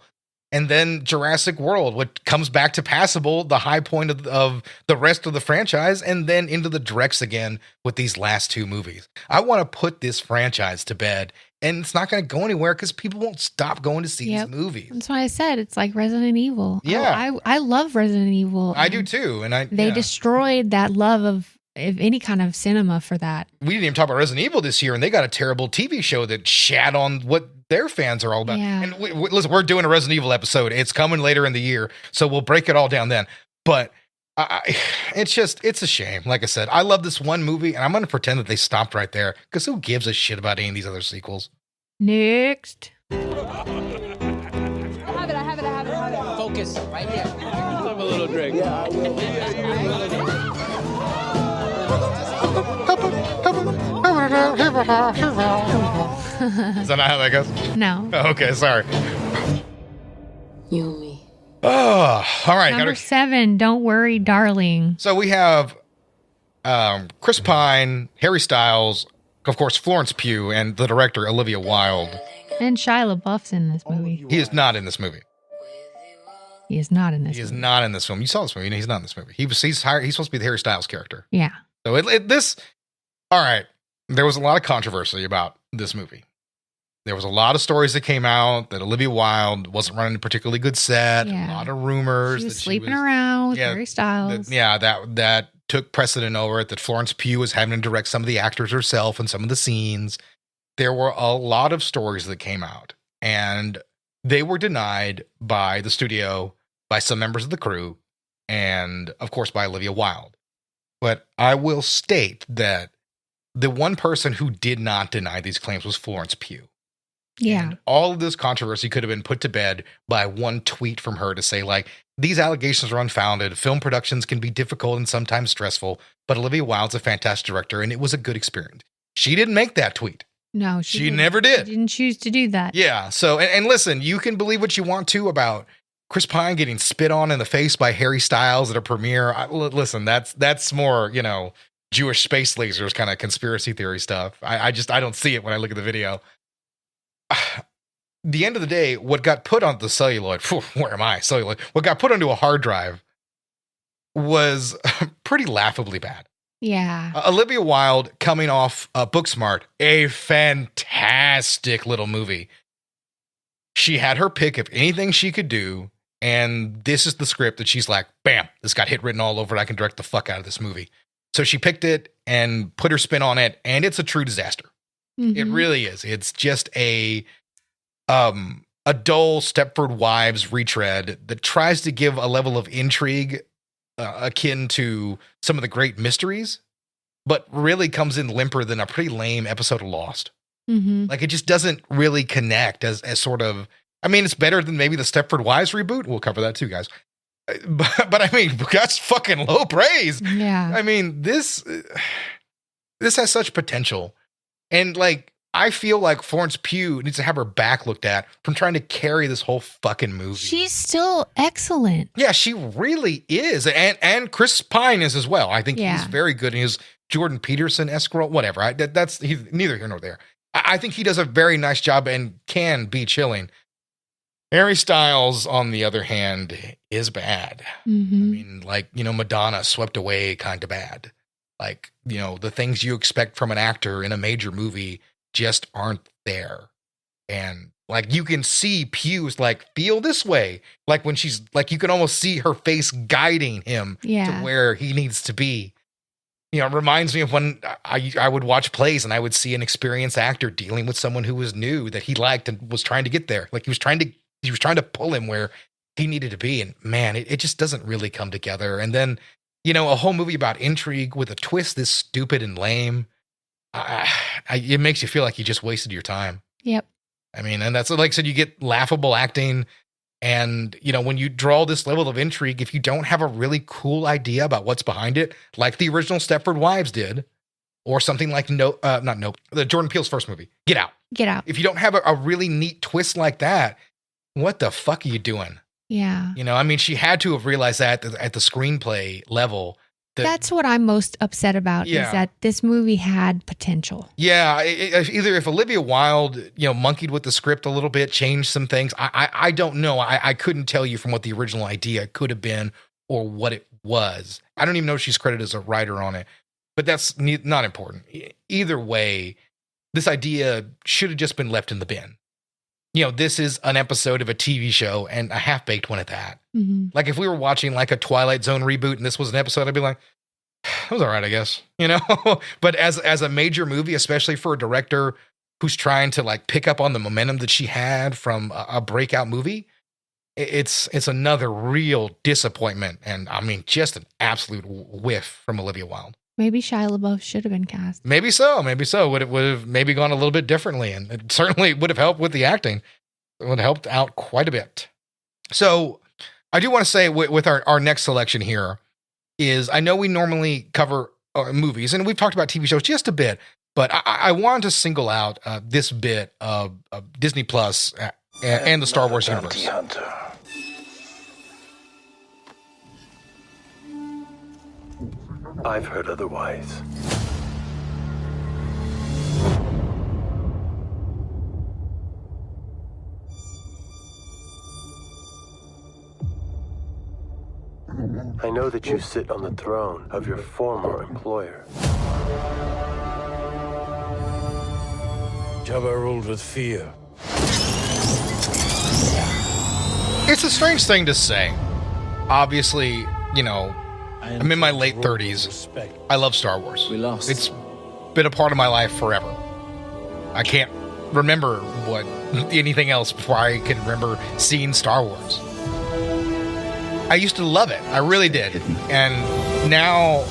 And then Jurassic World, which comes back to passable, the high point of the rest of the franchise, and then into the dregs again with these last two movies. I want to put this franchise to bed, and it's not going to go anywhere because people won't stop going to see these movies. That's why I said it's like Resident Evil. Yeah. I love Resident Evil. I do too. And they destroyed that love of any kind of cinema for that. We didn't even talk about Resident Evil this year, and they got a terrible TV show that shat on what their fans are all about. Yeah. And listen, we're doing a Resident Evil episode. It's coming later in the year, so we'll break it all down then. But it's a shame. Like I said, I love this one movie, and I'm going to pretend that they stopped right there, because who gives a shit about any of these other sequels? Next. I have it. Focus right here. Have a little drink. Yeah, I will. Is that not how that goes? No. Oh, okay, sorry. You and me. Oh, all right. Number 7, Don't Worry, Darling. So we have Chris Pine, Harry Styles, of course, Florence Pugh, and the director, Olivia Wilde. And Shia LaBeouf's in this movie. He is not in this movie. He is not in this He is movie. not in this film. You saw this movie. He's not in this movie. He's supposed to be the Harry Styles character. Yeah. So all right. There was a lot of controversy about this movie. There was a lot of stories that came out that Olivia Wilde wasn't running a particularly good set. Yeah. A lot of rumors. She was that sleeping around with yeah, Harry Styles. That took precedent over it, that Florence Pugh was having to direct some of the actors herself and some of the scenes. There were a lot of stories that came out, and they were denied by the studio, by some members of the crew, and of course by Olivia Wilde. But I will state that the one person who did not deny these claims was Florence Pugh. Yeah. And all of this controversy could have been put to bed by one tweet from her to say, like, these allegations are unfounded. Film productions can be difficult and sometimes stressful, but Olivia Wilde's a fantastic director, and it was a good experience. She didn't make that tweet. No, She never did. She didn't choose to do that. Yeah. So, and listen, you can believe what you want to about Chris Pine getting spit on in the face by Harry Styles at a premiere. Listen, that's more, Jewish space lasers kind of conspiracy theory stuff. I don't see it when I look at the video. The end of the day, what got put on the celluloid, celluloid, what got put onto a hard drive was pretty laughably bad. Yeah. Olivia Wilde coming off Booksmart, a fantastic little movie. She had her pick of anything she could do, and this is the script that she's like, bam, this got hit written all over it. I can direct the fuck out of this movie. So she picked it and put her spin on it, and it's a true disaster. Mm-hmm. It really is. It's just a dull Stepford Wives retread that tries to give a level of intrigue akin to some of the great mysteries, but really comes in limper than a pretty lame episode of Lost. Mm-hmm. Like, it just doesn't really connect as sort of, I mean, it's better than maybe the Stepford Wives reboot. We'll cover that too, guys. But I mean, that's fucking low praise. Yeah. I mean, this has such potential. And like, I feel like Florence Pugh needs to have her back looked at from trying to carry this whole fucking movie. She's still excellent. Yeah, she really is. And Chris Pine is as well. I think he's very good in his Jordan Peterson-esque role, whatever. That's he's neither here nor there. I think he does a very nice job and can be chilling. Harry Styles, on the other hand, is bad. Mm-hmm. I mean, like, Madonna swept away kind of bad. Like, the things you expect from an actor in a major movie just aren't there. And like, you can see Pugh's like feel this way. Like when she's like, you can almost see her face guiding him to where he needs to be. It reminds me of when I would watch plays and I would see an experienced actor dealing with someone who was new that he liked and was trying to get there. Like he was trying to pull him where he needed to be. And man, it just doesn't really come together. And then, a whole movie about intrigue with a twist this stupid and lame. It makes you feel like you just wasted your time. Yep. I mean, and that's like I said, you get laughable acting. And, when you draw this level of intrigue, if you don't have a really cool idea about what's behind it, like the original Stepford Wives did, or something like the Jordan Peele's first movie, Get Out. Get Out. If you don't have a really neat twist like that, what the fuck are you doing? Yeah. I mean, she had to have realized that at the screenplay level. That's what I'm most upset about is that this movie had potential. Yeah, either if Olivia Wilde, monkeyed with the script a little bit, changed some things. I don't know. I couldn't tell you from what the original idea could have been or what it was. I don't even know if she's credited as a writer on it, but that's not important. Either way, this idea should have just been left in the bin. This is an episode of a TV show and a half-baked one at that. Mm-hmm. Like if we were watching like a Twilight Zone reboot and this was an episode, I'd be like, it was all right, I guess, you know. But as a major movie, especially for a director who's trying to like pick up on the momentum that she had from a breakout movie, it's another real disappointment. And I mean, just an absolute whiff from Olivia Wilde. Maybe Shia LaBeouf should have been cast. Maybe so. Would have maybe gone a little bit differently, and it certainly would have helped with the acting. It would have helped out quite a bit. So I do want to say with our next selection here is, I know we normally cover movies, and we've talked about TV shows just a bit, but I wanted to single out this bit of Disney Plus and the Star Wars universe. Hunter. I've heard otherwise. I know that you sit on the throne of your former employer. Jabba ruled with fear. It's a strange thing to say. Obviously, you know, I'm in my late 30s. I love Star Wars. We lost. It's been a part of my life forever. I can't remember anything else before I can remember seeing Star Wars. I used to love it. I really did. And now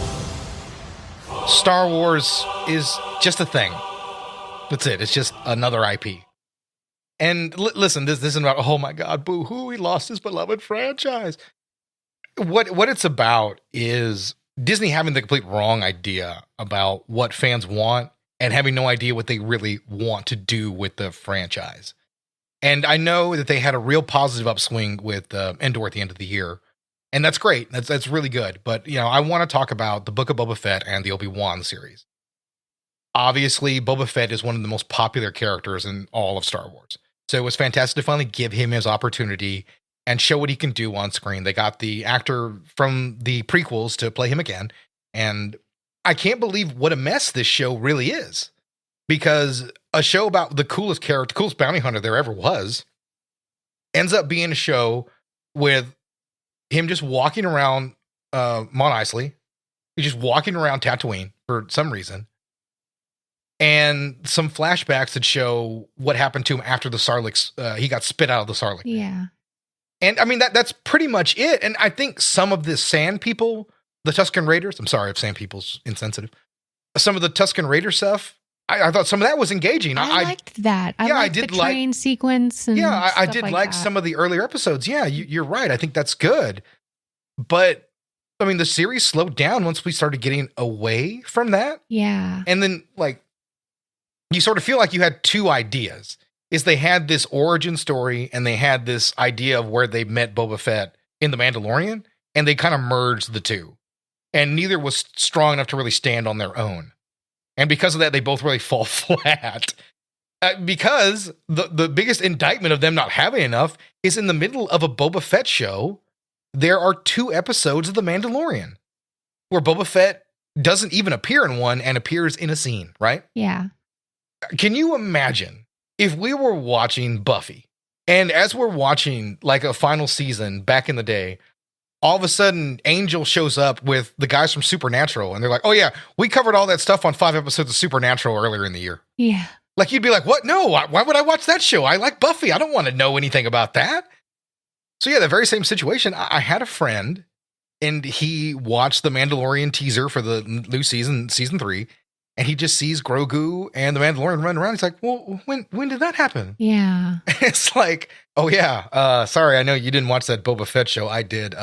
Star Wars is just a thing. That's it. It's just another IP. And listen, this isn't about, oh my God, boo-hoo, he lost his beloved franchise. What it's about is Disney having the complete wrong idea about what fans want and having no idea what they really want to do with the franchise. And I know that they had a real positive upswing with Endor at the end of the year. And that's great. That's really good. But, you know, I want to talk about the Book of Boba Fett and the Obi-Wan series. Obviously, Boba Fett is one of the most popular characters in all of Star Wars. So it was fantastic to finally give him his opportunity and show what he can do on screen. They got the actor from the prequels to play him again. And I can't believe what a mess this show really is. Because a show about the coolest character, coolest bounty hunter there ever was, ends up being a show with him just walking around Mos Eisley. He's just walking around Tatooine for some reason. And some flashbacks that show what happened to him after the Sarlacc, he got spit out of the Sarlacc. Yeah. And I mean, that's pretty much it. And I think some of the Sand People, the Tusken Raiders, I'm sorry if Sand People's insensitive. Some of the Tusken Raider stuff, I thought some of that was engaging. I liked that. I liked the train sequence. And I did like like that. some of the earlier episodes. Yeah, you're right. I think that's good. But I mean, the series slowed down once we started getting away from that. Yeah. And then like, you sort of feel like you had two ideas. Is they had this origin story and they had this idea of where they met Boba Fett in The Mandalorian, and they kind of merged the two. And neither was strong enough to really stand on their own. And because of that, they both really fall flat. Because the biggest indictment of them not having enough is in the middle of a Boba Fett show, there are 2 episodes of The Mandalorian where Boba Fett doesn't even appear in one and appears in a scene, right? Yeah. Can you imagine if we were watching Buffy, and as we're watching like a final season back in the day, all of a sudden Angel shows up with the guys from Supernatural, and they're like, oh yeah, we covered all that stuff on 5 episodes of Supernatural earlier in the year. Yeah. Like you'd be like, what? No, why would I watch that show? I like Buffy. I don't want to know anything about that. So yeah, the very same situation. I had a friend, and he watched the Mandalorian teaser for the new season 3. And he just sees Grogu and the Mandalorian running around. He's like, well, when did that happen? Yeah. It's like, oh yeah, sorry, I know you didn't watch that Boba Fett show. I did.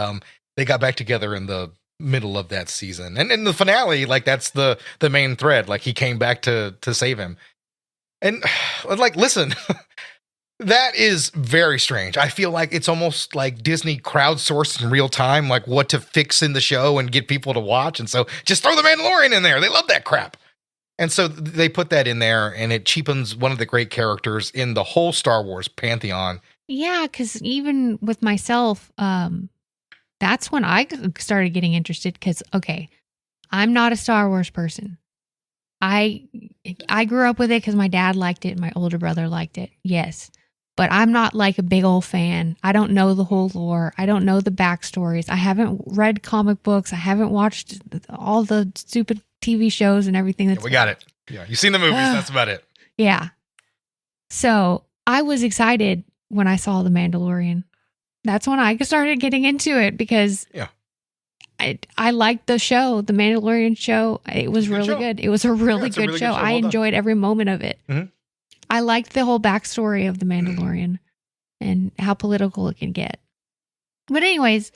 They got back together in the middle of that season. And in the finale, like that's the main thread. Like he came back to save him. And like, listen, that is very strange. I feel like it's almost like Disney crowdsourced in real time, like what to fix in the show and get people to watch. And so just throw the Mandalorian in there. They love that crap. And so they put that in there, and it cheapens one of the great characters in the whole Star Wars pantheon. Yeah, because even with myself, that's when I started getting interested. Because, okay, I'm not a Star Wars person. I grew up with it because my dad liked it and my older brother liked it. Yes. but I'm not like a big old fan. I don't know the whole lore. I don't know the backstories. I haven't read comic books. I haven't watched all the stupid TV shows and everything. We got it. Yeah, you've seen the movies. That's about it. Yeah. So I was excited when I saw The Mandalorian. That's when I started getting into it because I liked the show, The Mandalorian show. It was really good. It was a really good show. I enjoyed every moment of it. Mm-hmm. I liked the whole backstory of The Mandalorian and how political it can get. But anyways,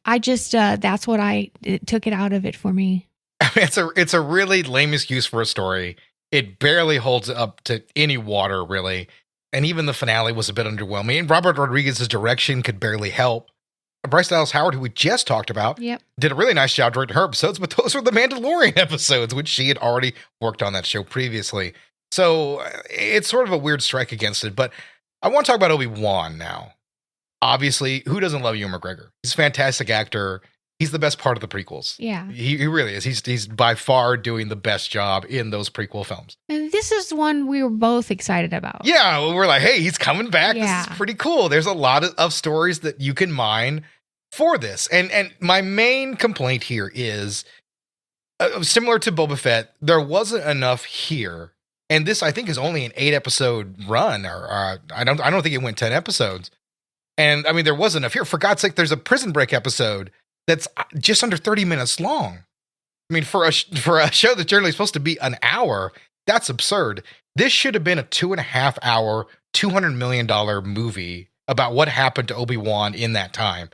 I just, that's what it took it out of it for me. It's a really lame excuse for a story. It barely holds up to any water, really. And even the finale was a bit underwhelming. And Robert Rodriguez's direction could barely help. Bryce Dallas Howard, who we just talked about, did a really nice job directing her episodes, but those were the Mandalorian episodes, which she had already worked on that show previously. So it's sort of a weird strike against it. But I want to talk about Obi-Wan now. Obviously, who doesn't love Ewan McGregor? He's a fantastic actor. He's the best part of the prequels. Yeah. He really is. He's by far doing the best job in those prequel films. And this is one we were both excited about. Yeah, we're like, hey, he's coming back. Yeah. This is pretty cool. There's a lot of stories that you can mine for this. And my main complaint here is similar to Boba Fett, there wasn't enough here. And this, I think, is only an 8-episode run. Or I don't think it went 10 episodes. And I mean, there was enough here. For God's sake, there's a Prison Break episode that's just under 30 minutes long. I mean, for a show that's generally supposed to be an hour, that's absurd. This should have been a 2.5 hour, $200 million movie about what happened to Obi-Wan in that time.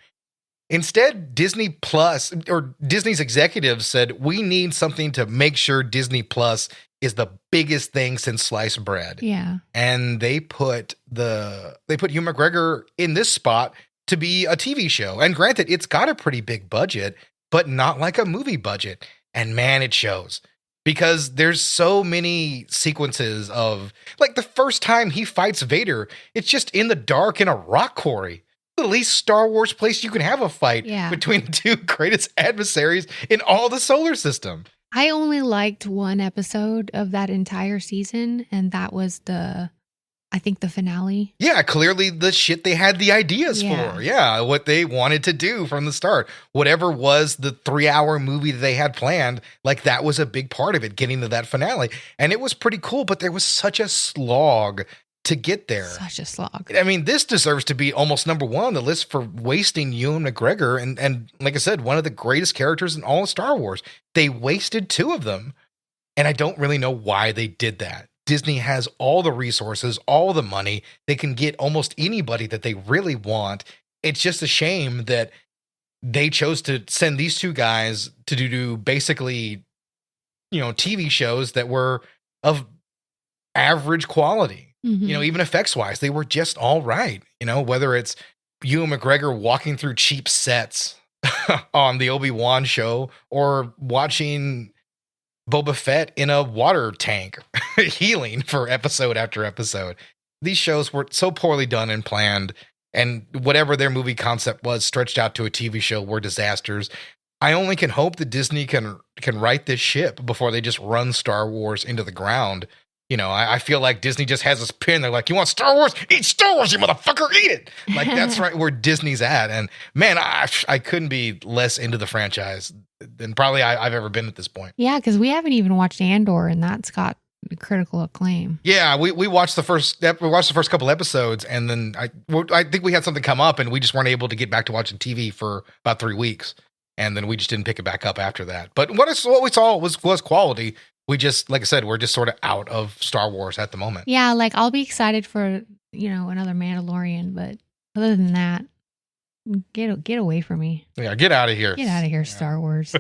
Instead, Disney Plus or Disney's executives said, we need something to make sure Disney Plus is the biggest thing since sliced bread. Yeah. And they put Ewan McGregor in this spot to be a TV show. And granted, it's got a pretty big budget, but not like a movie budget. And man, it shows. Because there's so many sequences of, like the first time he fights Vader, it's just in the dark in a rock quarry. The least Star Wars place you can have a fight between the two greatest adversaries in all the solar system. I only liked one episode of that entire season, and that was I think the finale. Yeah, clearly the shit they had the ideas for. Yeah, what they wanted to do from the start. Whatever was the 3-hour movie that they had planned, like that was a big part of it, getting to that finale. And it was pretty cool, but there was such a slog to get there. Such a slog. I mean, this deserves to be almost number one on the list for wasting Ewan McGregor. And like I said, one of the greatest characters in all of Star Wars. They wasted 2 of them. And I don't really know why they did that. Disney has all the resources, all the money. They can get almost anybody that they really want. It's just a shame that they chose to send these 2 guys to do basically, TV shows that were of average quality. Mm-hmm. Even effects wise, they were just all right. Whether it's Ewan McGregor walking through cheap sets on the Obi-Wan show or watching Boba Fett in a water tank healing for episode after episode. These shows were so poorly done and planned, and whatever their movie concept was stretched out to a TV show were disasters. I only can hope that Disney can right this ship before they just run Star Wars into the ground. I feel like Disney just has this pin. They're like, you want Star Wars? Eat Star Wars, you motherfucker, eat it. Like, that's right where Disney's at. And man, I couldn't be less into the franchise than probably I've ever been at this point. Yeah, because we haven't even watched Andor, and that's got critical acclaim. Yeah, we watched the first couple episodes, and then I think we had something come up, and we just weren't able to get back to watching TV for about 3 weeks. And then we just didn't pick it back up after that. But what we saw was quality. We just, like I said, we're just sort of out of Star Wars at the moment. Yeah, like I'll be excited for, another Mandalorian, but other than that, get away from me. Yeah, get out of here. Get out of here, Star Wars.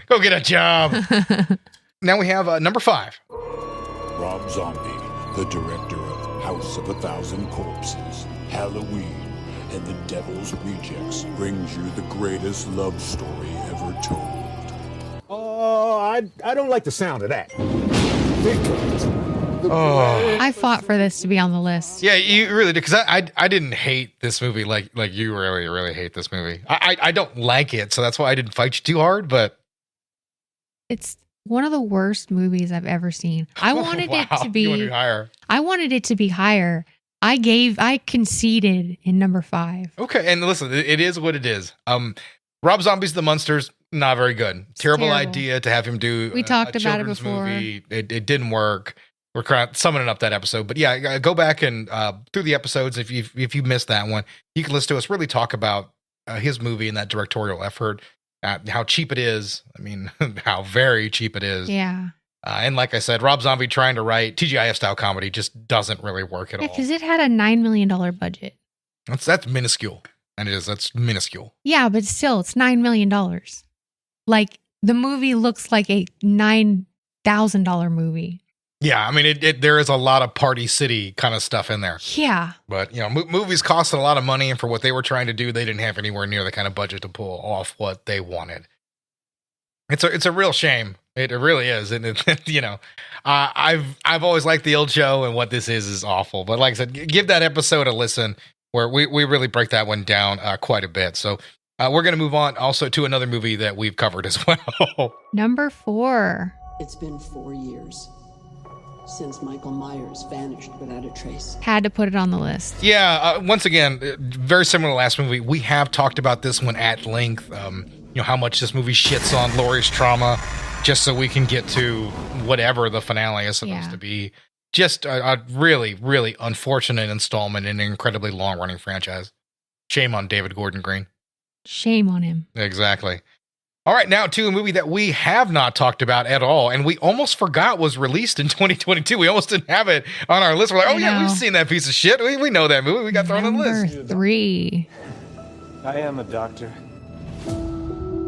Go get a job. Now we have number 5. Rob Zombie, the director of House of a Thousand Corpses, Halloween, and The Devil's Rejects, brings you the greatest love story ever told. I don't like the sound of that. I fought for this to be on the list. Yeah, you really did, because I didn't hate this movie like you really, really hate this movie. I don't like it, so that's why I didn't fight you too hard, but... It's one of the worst movies I've ever seen. I wanted it to be... You wanted it higher. I wanted it to be higher, I conceded in number 5. Okay, and listen, it is what it is. Rob Zombie's The Munsters, not very good. Terrible idea to have him do We talked a about it children's before. movie. It didn't work. We're summoning up that episode. But yeah, go back and through the episodes. If you missed that one, you can listen to us really talk about his movie and that directorial effort, how cheap it is. I mean, how very cheap it is. Yeah. And like I said, Rob Zombie trying to write TGIF style comedy just doesn't really work at all. Because it had a $9 million budget. That's minuscule. And it is. That's minuscule. Yeah, but still, it's $9 million. Like, the movie looks like a $9,000 movie. Yeah, I mean, there is a lot of Party City kind of stuff in there. Yeah. But, movies costed a lot of money, and for what they were trying to do, they didn't have anywhere near the kind of budget to pull off what they wanted. It's a real shame. It really is. And, I've always liked the old show, and what this is awful. But like I said, give that episode a listen, where we really break that one down quite a bit. So we're going to move on also to another movie that we've covered as well. Number 4. It's been 4 years since Michael Myers vanished without a trace. Had to put it on the list. Yeah, once again, very similar to last movie. We have talked about this one at length. How much this movie shits on Laurie's trauma, just so we can get to whatever the finale is supposed to be. Just a really, really unfortunate installment in an incredibly long-running franchise. Shame on David Gordon Green. Shame on him. Exactly. All right, now to a movie that we have not talked about at all, and we almost forgot was released in 2022. We almost didn't have it on our list. We're like, yeah, we've seen that piece of shit. We know that movie. We got thrown on the list. Number 3. I am a doctor.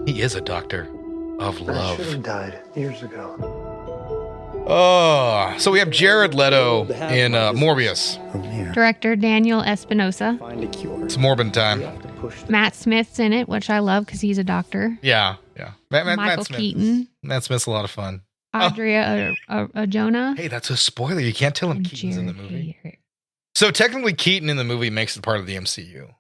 He is a doctor of love. I should have died years ago. Oh, so we have Jared Leto in Morbius. Director Daniel Espinosa. Find a cure. It's Morbin time. Matt Smith's in it, which I love because he's a doctor. Yeah. Michael Matt Smith Keaton. Matt Smith's a lot of fun. Adria Arjona. Hey, that's a spoiler. You can't tell him Keaton's in the movie. So technically, Keaton in the movie makes it part of the MCU.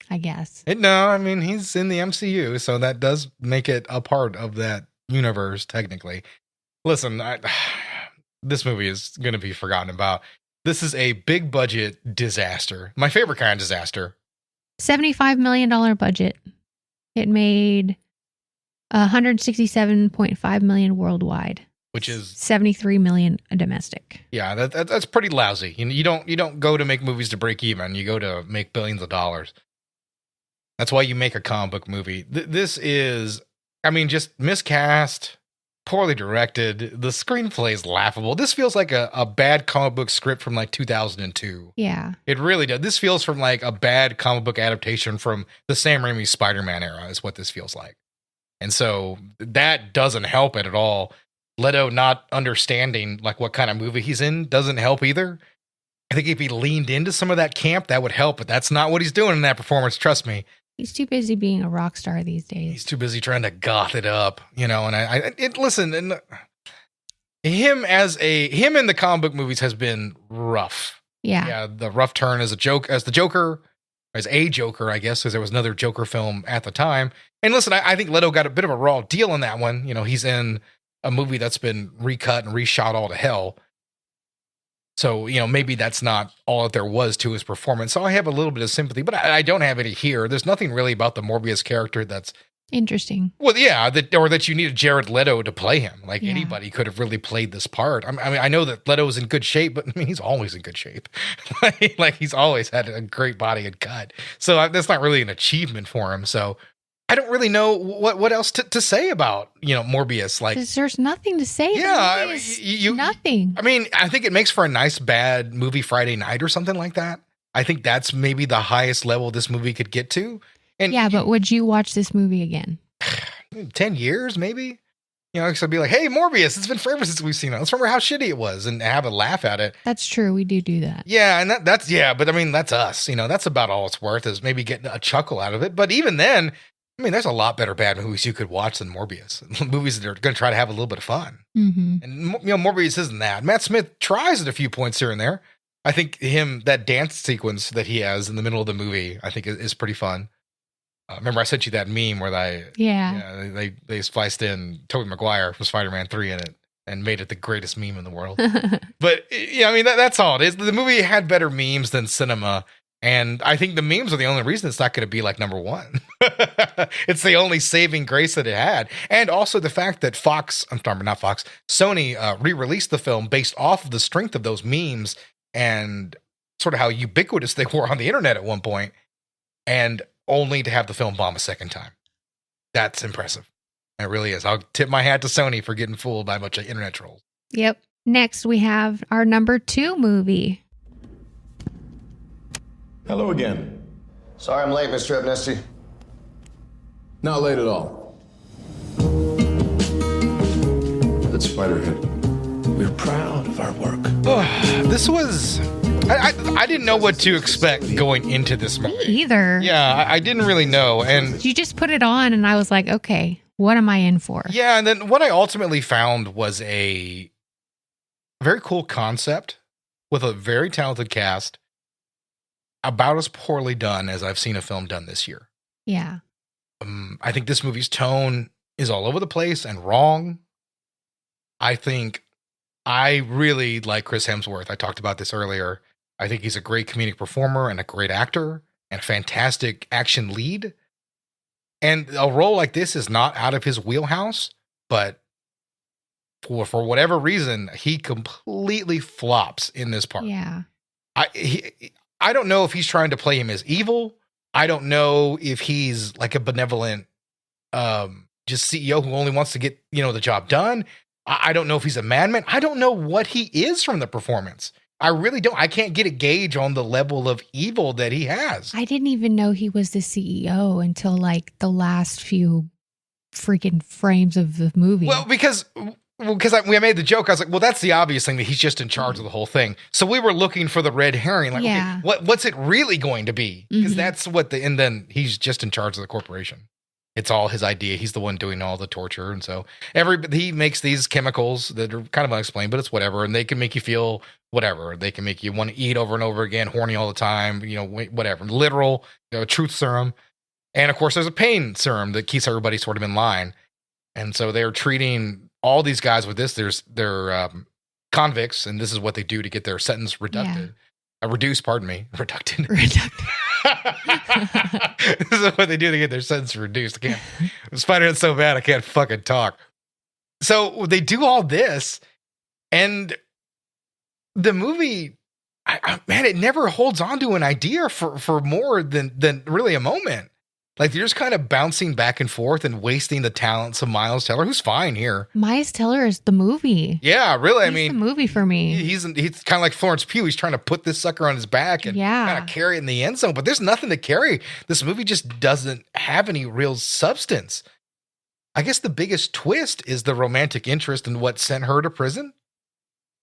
I guess. No, I mean, he's in the MCU, so that does make it a part of that universe, technically. Listen, this movie is going to be forgotten about. This is a big budget disaster. My favorite kind of disaster. $75 million budget. It made $167.5 million worldwide, which is $73 million domestic. Yeah, that's pretty lousy. You don't go to make movies to break even. You go to make billions of dollars. That's why you make a comic book movie. This is, I mean, just miscast, poorly directed. The screenplay is laughable. This feels like a bad comic book script from like 2002. Yeah. It really does. This feels from like a bad comic book adaptation from the Sam Raimi Spider-Man era is what this feels like. And so that doesn't help it at all. Leto not understanding like what kind of movie he's in doesn't help either. I think if he leaned into some of that camp, that would help, but that's not what he's doing in that performance. Trust me. He's too busy being a rock star these days. He's too busy trying to goth it up, and listen, and him in the comic book movies has been rough. Yeah. The rough turn as a Joker, I guess, because there was another Joker film at the time. And listen, I think Leto got a bit of a raw deal on that one. He's in a movie that's been recut and reshot all to hell. So, maybe that's not all that there was to his performance. So I have a little bit of sympathy, but I don't have any here. There's nothing really about the Morbius character that's interesting. Well, yeah, that you needed Jared Leto to play him. Like anybody could have really played this part. I mean, I know that Leto is in good shape, but I mean, he's always in good shape. like he's always had a great body and cut. So that's not really an achievement for him. So I don't really know what else to say about, Morbius. Like, there's nothing to say. Yeah, nothing. I mean, I think it makes for a nice bad movie Friday night or something like that. I think that's maybe the highest level this movie could get to. And but would you watch this movie again? 10 years, maybe? Because I'd be like, hey, Morbius, it's been forever since we've seen it. Let's remember how shitty it was and have a laugh at it. That's true. We do that. Yeah, and but I mean, that's us. That's about all it's worth is maybe getting a chuckle out of it. But even then, I mean, there's a lot better bad movies you could watch than Morbius. Movies that are going to try to have a little bit of fun. Mm-hmm. And, Morbius isn't that. Matt Smith tries at a few points here and there. I think that dance sequence that he has in the middle of the movie, I think is pretty fun. Remember I sent you that meme where they spliced in Tobey Maguire from Spider-Man 3 in it. and made it the greatest meme in the world. But yeah, I mean, that's all it is. The movie had better memes than cinema. And I think the memes are the only reason it's not going to be like number one. It's the only saving grace that it had. And also the fact that Sony re-released the film based off of the strength of those memes and sort of how ubiquitous they were on the internet at one point, and only to have the film bomb a second time. That's impressive. It really is. I'll tip my hat to Sony for getting fooled by a bunch of internet trolls. Yep. Next, we have our number 2 movie. Hello again. Sorry I'm late, Mr. Amnesty. Not late at all. That's Spiderhead. We're proud of our work. This was... I didn't know what to expect going into this movie. Me either. Yeah, I didn't really know. And you just put it on and I was like, okay, what am I in for? Yeah, and then what I ultimately found was a very cool concept with a very talented cast, about as poorly done as I've seen a film done this year. Yeah. I think this movie's tone is all over the place and wrong. I think I really like Chris Hemsworth. I talked about this earlier. I think he's a great comedic performer and a great actor and a fantastic action lead. And a role like this is not out of his wheelhouse, but for whatever reason, he completely flops in this part. Yeah. I don't know if he's trying to play him as evil. I don't know if he's like a benevolent just CEO who only wants to get, the job done. I don't know if he's a madman. I don't know what he is from the performance. I really don't. I can't get a gauge on the level of evil that he has. I didn't even know he was the CEO until like the last few freaking frames of the movie. Well, because we made the joke. I was like, well, that's the obvious thing, that he's just in charge of the whole thing. So we were looking for the red herring. Like, yeah. Okay, what's it really going to be? Because that's what and then he's just in charge of the corporation. It's all his idea. He's the one doing all the torture. And so he makes these chemicals that are kind of unexplained, but it's whatever. And they can make you feel whatever. They can make you want to eat over and over again, horny all the time, whatever. Literal, truth serum. And of course, there's a pain serum that keeps everybody sort of in line. And so they're treating all these guys with this. They're convicts, and this is what they do to get their sentence reduced. Reducted. This is what they do to get their sentence reduced. Spider-Man's so bad I can't fucking talk. So they do all this, and the movie, man, it never holds on to an idea for more than really a moment. Like, they're just kind of bouncing back and forth and wasting the talents of Miles Teller, who's fine here. Miles Teller is the movie. Yeah, really. He's the movie for me. He's kind of like Florence Pugh. He's trying to put this sucker on his back and kind of carry it in the end zone. But there's nothing to carry. This movie just doesn't have any real substance. I guess the biggest twist is the romantic interest in what sent her to prison.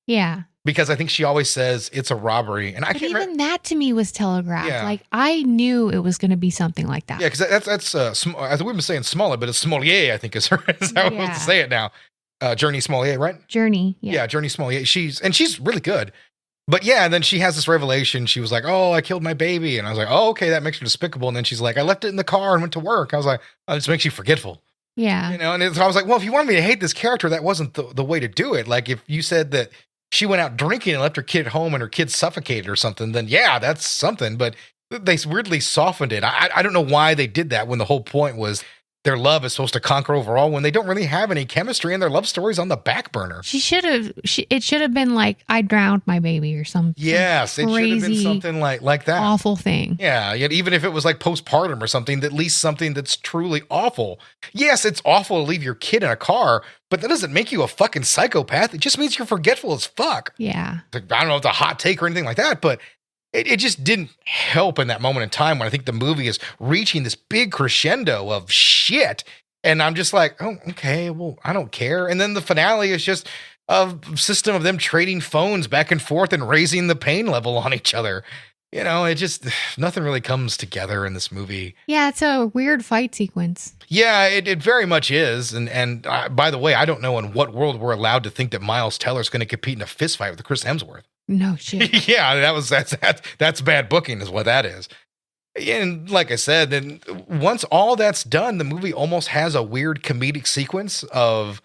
Yeah. Because I think she always says it's a robbery. And but even that to me was telegraphed. Yeah. Like, I knew it was going to be something like that. Yeah, because that's as we've been saying Smollett, but it's Smollier, I think is how I'm supposed to say it now. Journey Smollier, right? Journey. Yeah, Journey Smollier. She's really good. But yeah, and then she has this revelation. She was like, oh, I killed my baby. And I was like, oh, okay, that makes her despicable. And then she's like, I left it in the car and went to work. I was like, oh, this makes you forgetful. Yeah. And I was like, well, if you wanted me to hate this character, that wasn't the way to do it. Like, if you said that she went out drinking and left her kid at home and her kid suffocated or something, then yeah, that's something. But they weirdly softened it. I don't know why they did that when the whole point was their love is supposed to conquer overall, when they don't really have any chemistry and their love story's on the back burner. It should have been like, I drowned my baby or something. Yes, it should have been something like that. Awful thing. Yeah, yet even if it was like postpartum or something, at least something that's truly awful. Yes, it's awful to leave your kid in a car, but that doesn't make you a fucking psychopath. It just means you're forgetful as fuck. Yeah. I don't know if it's a hot take or anything like that, but it just didn't help in that moment in time when I think the movie is reaching this big crescendo of shit. And I'm just like, oh, okay, well, I don't care. And then the finale is just a system of them trading phones back and forth and raising the pain level on each other. It just, nothing really comes together in this movie. Yeah, it's a weird fight sequence. Yeah, it very much is. And by the way, I don't know in what world we're allowed to think that Miles Teller is going to compete in a fist fight with Chris Hemsworth. No shit. Yeah, that's bad booking is what that is. And like I said, then once all that's done, the movie almost has a weird comedic sequence of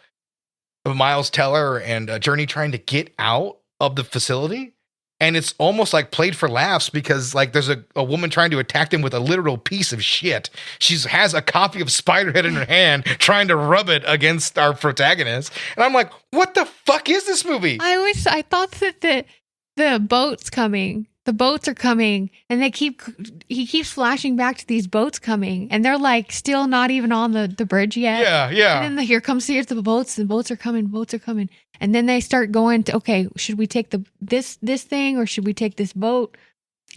of Miles Teller and Journey trying to get out of the facility. And it's almost like played for laughs because like there's a woman trying to attack them with a literal piece of shit. She has a copy of Spiderhead in her hand trying to rub it against our protagonist. And I'm like, what the fuck is this movie? I thought that the boat's coming. The boats are coming, and he keeps flashing back to these boats coming, and they're like still not even on the bridge yet. Yeah. And then here comes the boats. The boats are coming, and then they start going to, okay, should we take this thing or should we take this boat?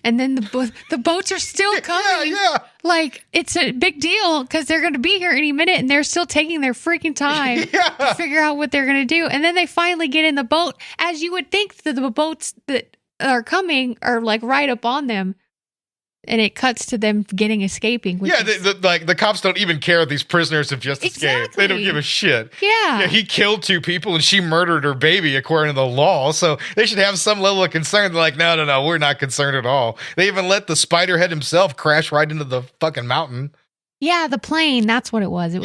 And then the boats are still coming. Yeah. Like it's a big deal because they're going to be here any minute, and they're still taking their freaking time to figure out what they're going to do. And then they finally get in the boat, as you would think that the boats that are coming are like right up on them, and it cuts to them escaping. The cops don't even care if these prisoners have just escaped. They don't give a shit. Yeah, he killed 2 people and she murdered her baby according to the law, so they should have some level of concern. They're like, no, we're not concerned at all. They even let the Spiderhead himself crash right into the fucking mountain. Yeah, the plane. That's what it was. He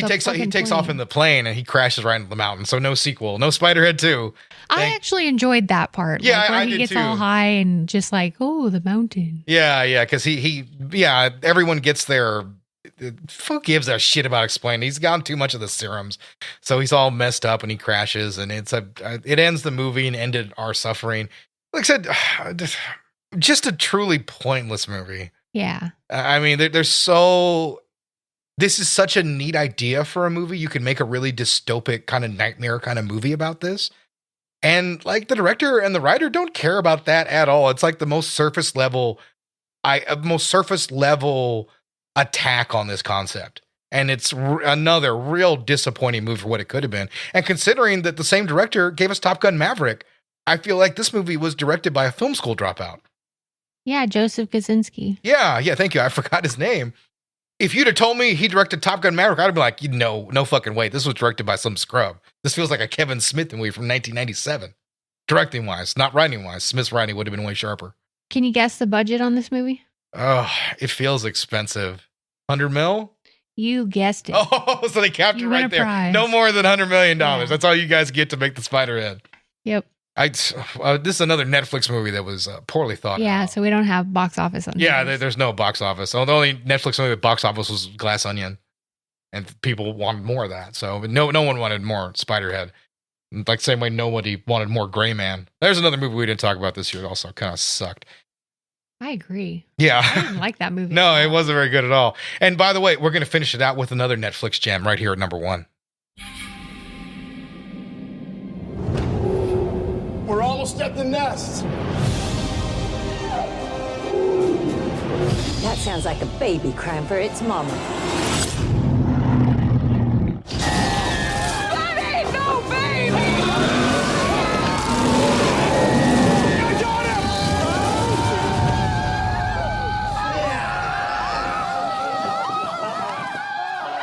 takes off in the plane and he crashes right into the mountain. So no sequel, no Spiderhead 2. I actually enjoyed that part. Yeah, like, where I he did gets too. all high and just like, oh, the mountain. Yeah, because everyone gets there. Who gives a shit about explaining? He's gotten too much of the serums, so he's all messed up and he crashes, and it ends the movie and ended our suffering. Like I said, just a truly pointless movie. Yeah. I mean, this is such a neat idea for a movie. You can make a really dystopic kind of nightmare kind of movie about this. And like the director and the writer don't care about that at all. It's like the most surface level attack on this concept. And it's another real disappointing move for what it could have been. And considering that the same director gave us Top Gun Maverick, I feel like this movie was directed by a film school dropout. Yeah, Joseph Kosinski. Yeah, thank you. I forgot his name. If you'd have told me he directed Top Gun Maverick, I'd have been like, no fucking way. This was directed by some scrub. This feels like a Kevin Smith movie from 1997. Directing wise, not writing wise. Smith's writing would have been way sharper. Can you guess the budget on this movie? Oh, it feels expensive. 100 mil? You guessed it. Oh, so they captured right there. Prize. No more than $100 million. Yeah. That's all you guys get to make the Spiderhead. Yep. This is another Netflix movie that was poorly thought out. So we don't have box office on there's no box office. So the only Netflix movie with box office was Glass Onion, and people wanted more of that. So no one wanted more Spiderhead. Like the same way nobody wanted more Gray Man. There's another movie we didn't talk about this year that also kind of sucked. I agree. Yeah. I didn't like that movie. No, it wasn't very good at all. And by the way, we're going to finish it out with another Netflix gem right here at number 1. We're almost at the nest. That sounds like a baby crying for its mama. That ain't no baby! I got him!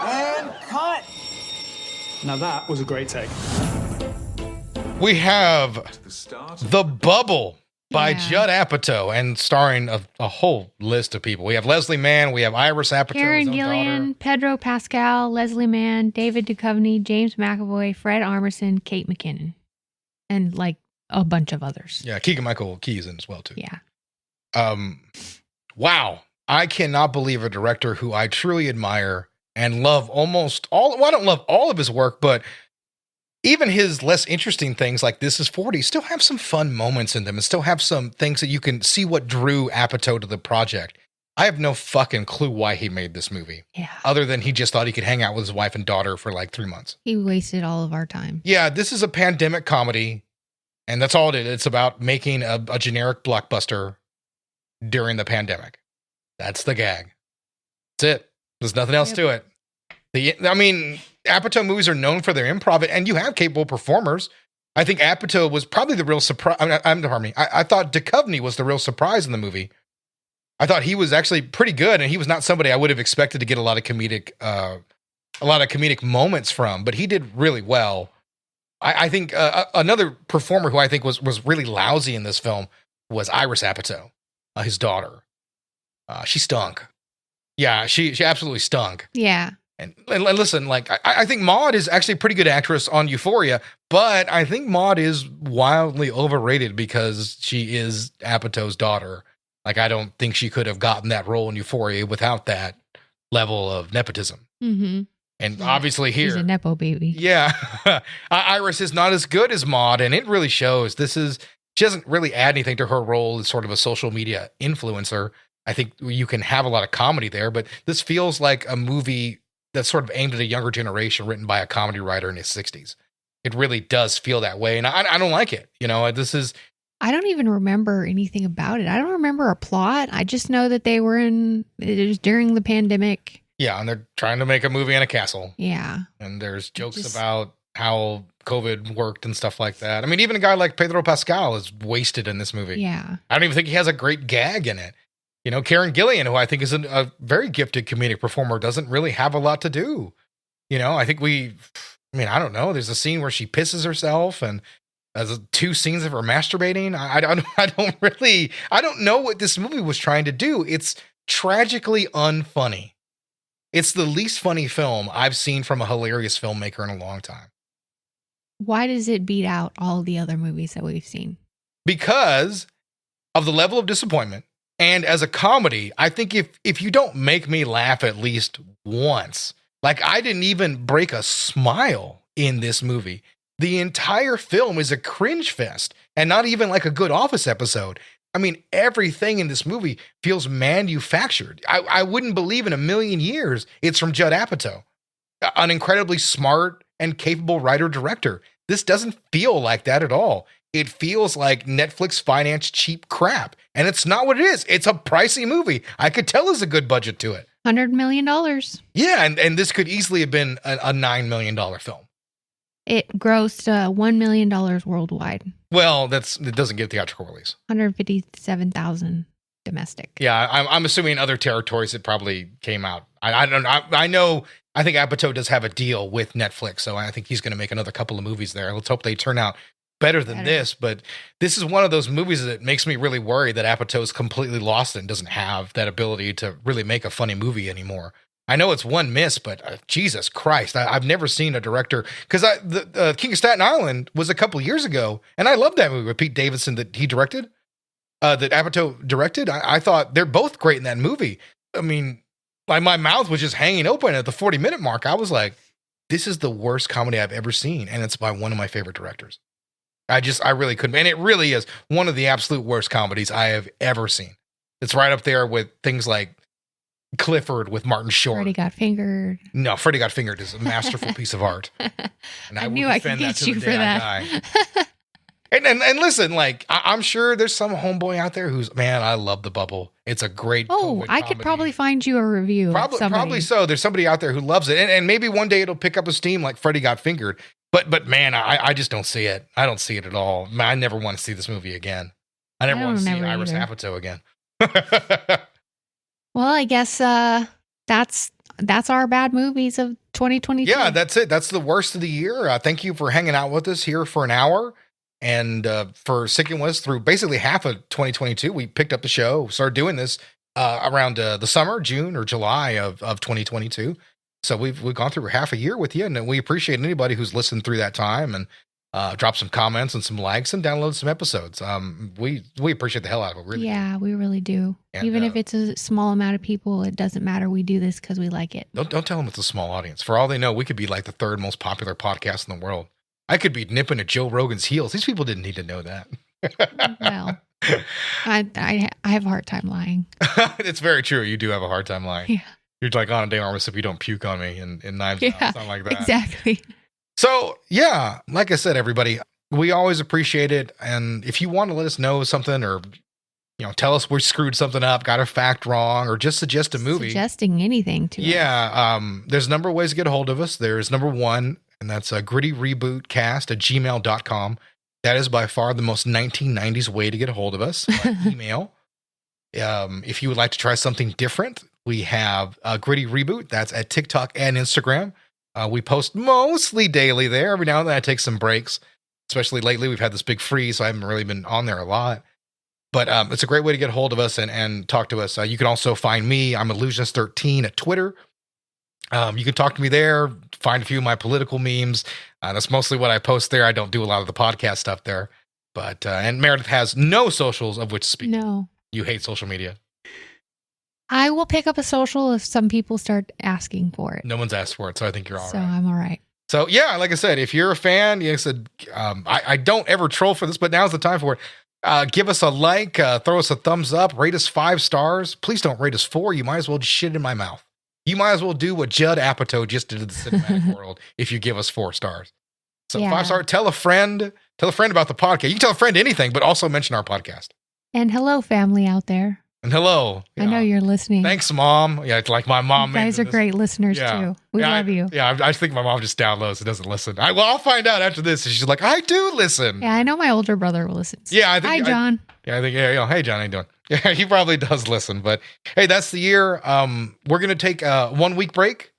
And cut! Now that was a great take. We have The Bubble by Judd Apatow and starring a whole list of people. We have Leslie Mann, we have Iris Apatow, Karen Gillian, Pedro Pascal, Leslie Mann, David Duchovny, James McAvoy, Fred Armisen, Kate McKinnon, and like a bunch of others. Yeah, Keegan-Michael Key is in as well too. Yeah. Wow. I cannot believe a director who I truly admire and love almost all. Well, I don't love all of his work, but even his less interesting things like This Is 40 still have some fun moments in them and still have some things that you can see what drew Apatow to the project. I have no fucking clue why he made this movie. Yeah. Other than he just thought he could hang out with his wife and daughter for like 3 months. He wasted all of our time. Yeah, this is a pandemic comedy, and that's all it is. It's about making a generic blockbuster during the pandemic. That's the gag. That's it. There's nothing else to it. Apatow movies are known for their improv, and you have capable performers. I think Apatow was probably the real surprise. I thought Duchovny was the real surprise in the movie. I thought he was actually pretty good, and he was not somebody I would have expected to get a lot of comedic moments from, but he did really well. I think another performer who I think was really lousy in this film was Iris Apatow, his daughter. She stunk. Yeah, she absolutely stunk. Yeah. And listen, like I think Maude is actually a pretty good actress on Euphoria, but I think Maude is wildly overrated because she is Apatow's daughter. Like I don't think she could have gotten that role in Euphoria without that level of nepotism. Mm-hmm. And obviously here, she's a nepo baby. Yeah, Iris is not as good as Maude, and it really shows. She doesn't really add anything to her role as sort of a social media influencer. I think you can have a lot of comedy there, but this feels like a movie that's sort of aimed at a younger generation, written by a comedy writer in his 60s. It really does feel that way, and I don't like it. You know, I don't even remember anything about it. I don't remember a plot. I just know that it was during the pandemic. Yeah, and they're trying to make a movie in a castle. Yeah. And there's jokes about how COVID worked and stuff like that. I mean, even a guy like Pedro Pascal is wasted in this movie. Yeah. I don't even think he has a great gag in it. You know, Karen Gillian, who I think is a very gifted comedic performer, doesn't really have a lot to do. You know, I don't know. There's a scene where she pisses herself and there's 2 scenes of her masturbating. I don't know what this movie was trying to do. It's tragically unfunny. It's the least funny film I've seen from a hilarious filmmaker in a long time. Why does it beat out all the other movies that we've seen? Because of the level of disappointment. And as a comedy, I think if you don't make me laugh at least once, like I didn't even break a smile in this movie. The entire film is a cringe fest and not even like a good Office episode. I mean, everything in this movie feels manufactured. I wouldn't believe in a million years it's from Judd Apatow, an incredibly smart and capable writer-director. This doesn't feel like that at all. It feels like Netflix financed cheap crap. And it's not what it is. It's a pricey movie. I could tell there's a good budget to it. $100 million. Yeah, and this could easily have been a $9 million film. It grossed $1 million worldwide. Well, it doesn't get theatrical release. 157,000 domestic. Yeah, I'm assuming in other territories it probably came out. I don't know. I think Apatow does have a deal with Netflix, so I think he's going to make another couple of movies there. Let's hope they turn out better than this. But this is one of those movies that makes me really worried that Apatow's completely lost it and doesn't have that ability to really make a funny movie anymore. I know it's one miss, but Jesus Christ, I've never seen a director, because the King of Staten Island was a couple years ago, and I loved that movie with Pete Davidson that he directed, that Apatow directed. I thought they're both great in that movie. I mean, like my mouth was just hanging open at the 40-minute mark. I was like, this is the worst comedy I've ever seen, and it's by one of my favorite directors. I really couldn't, and it really is one of the absolute worst comedies I have ever seen. It's right up there with things like Clifford with Martin Short. Freddy Got Fingered. No, Freddy Got Fingered is a masterful piece of art. And I knew I could get you for that. And listen, like I'm sure there's some homeboy out there who's, man, I love The Bubble. It's a great. Oh, I could probably find you a review. Probably so. There's somebody out there who loves it, and maybe one day it'll pick up a steam like Freddy Got Fingered. But man, I just don't see it. I don't see it at all. Man, I never want to see this movie again. I never want to see Iris Apatow again. Well, I guess that's our bad movies of 2022. Yeah, that's it. That's the worst of the year. Thank you for hanging out with us here for an hour and for sticking with us through basically half of 2022. We picked up the show, started doing this around the summer, June or July of 2022. So we've gone through half a year with you, and we appreciate anybody who's listened through that time and drop some comments and some likes and download some episodes. We appreciate the hell out of it, really. Yeah, we really do. And, even if it's a small amount of people, it doesn't matter. We do this because we like it. Don't tell them it's a small audience. For all they know, we could be like the 3rd most popular podcast in the world. I could be nipping at Joe Rogan's heels. These people didn't need to know that. Well, I have a hard time lying. It's very true. You do have a hard time lying. Yeah. You're like, on a day armist if you don't puke on me in Knives Out, something like that. Exactly. So, yeah, like I said, everybody, we always appreciate it. And if you want to let us know something or, tell us we screwed something up, got a fact wrong, or just suggest a movie. Suggesting anything to us. Yeah. There's a number of ways to get a hold of us. There's number one, and that's a grittyRebootcast@gmail.com. That is by far the most 1990s way to get a hold of us, by email. If you would like to try something different, we have Gritty Reboot. That's at TikTok and Instagram. We post mostly daily there. Every now and then I take some breaks, especially lately. We've had this big freeze, so I haven't really been on there a lot. But it's a great way to get a hold of us and talk to us. You can also find me. I'm Illusionist13 at Twitter. You can talk to me there, find a few of my political memes. That's mostly what I post there. I don't do a lot of the podcast stuff there. But, and Meredith has no socials of which to speak. No. You hate social media. I will pick up a social if some people start asking for it. No one's asked for it, so I think you're all right. So I'm all right. So yeah, like I said, if you're a fan, like I said, I don't ever troll for this, but now's the time for it. Give us a like, throw us a thumbs up, rate us 5 stars. Please don't rate us 4. You might as well just shit in my mouth. You might as well do what Judd Apatow just did to the cinematic world if you give us 4 stars. So 5 stars, tell a friend about the podcast. You can tell a friend anything, but also mention our podcast. And hello, family out there. And hello. I know you're listening. Thanks, Mom. Yeah, it's like my mom. You guys are great listeners, too. We love you. Yeah, I think my mom just downloads and doesn't listen. I'll find out after this. She's like, I do listen. Yeah, I know my older brother will listen. Yeah, I think. Hi, John. Hey, John, how you doing? Yeah, he probably does listen. But hey, that's the year. We're going to take a 1 week break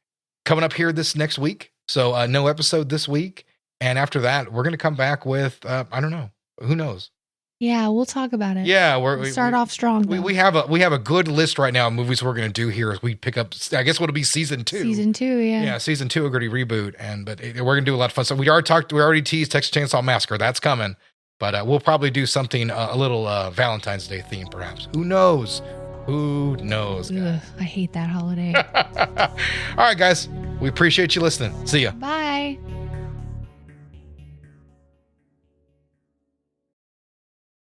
coming up here this next week. So no episode this week. And after that, we're going to come back with, I don't know. Who knows? Yeah, we'll talk about it. Yeah, we'll start off strong. We have a good list right now of movies we're going to do here as we pick up. I guess what'll be season 2. Season 2, yeah. Yeah, season 2 of Gritty Reboot, we're going to do a lot of fun. So we already teased Texas Chainsaw Massacre. That's coming, but we'll probably do something a little Valentine's Day theme, perhaps. Who knows? Who knows? Ugh, I hate that holiday. All right, guys, we appreciate you listening. See ya. Bye.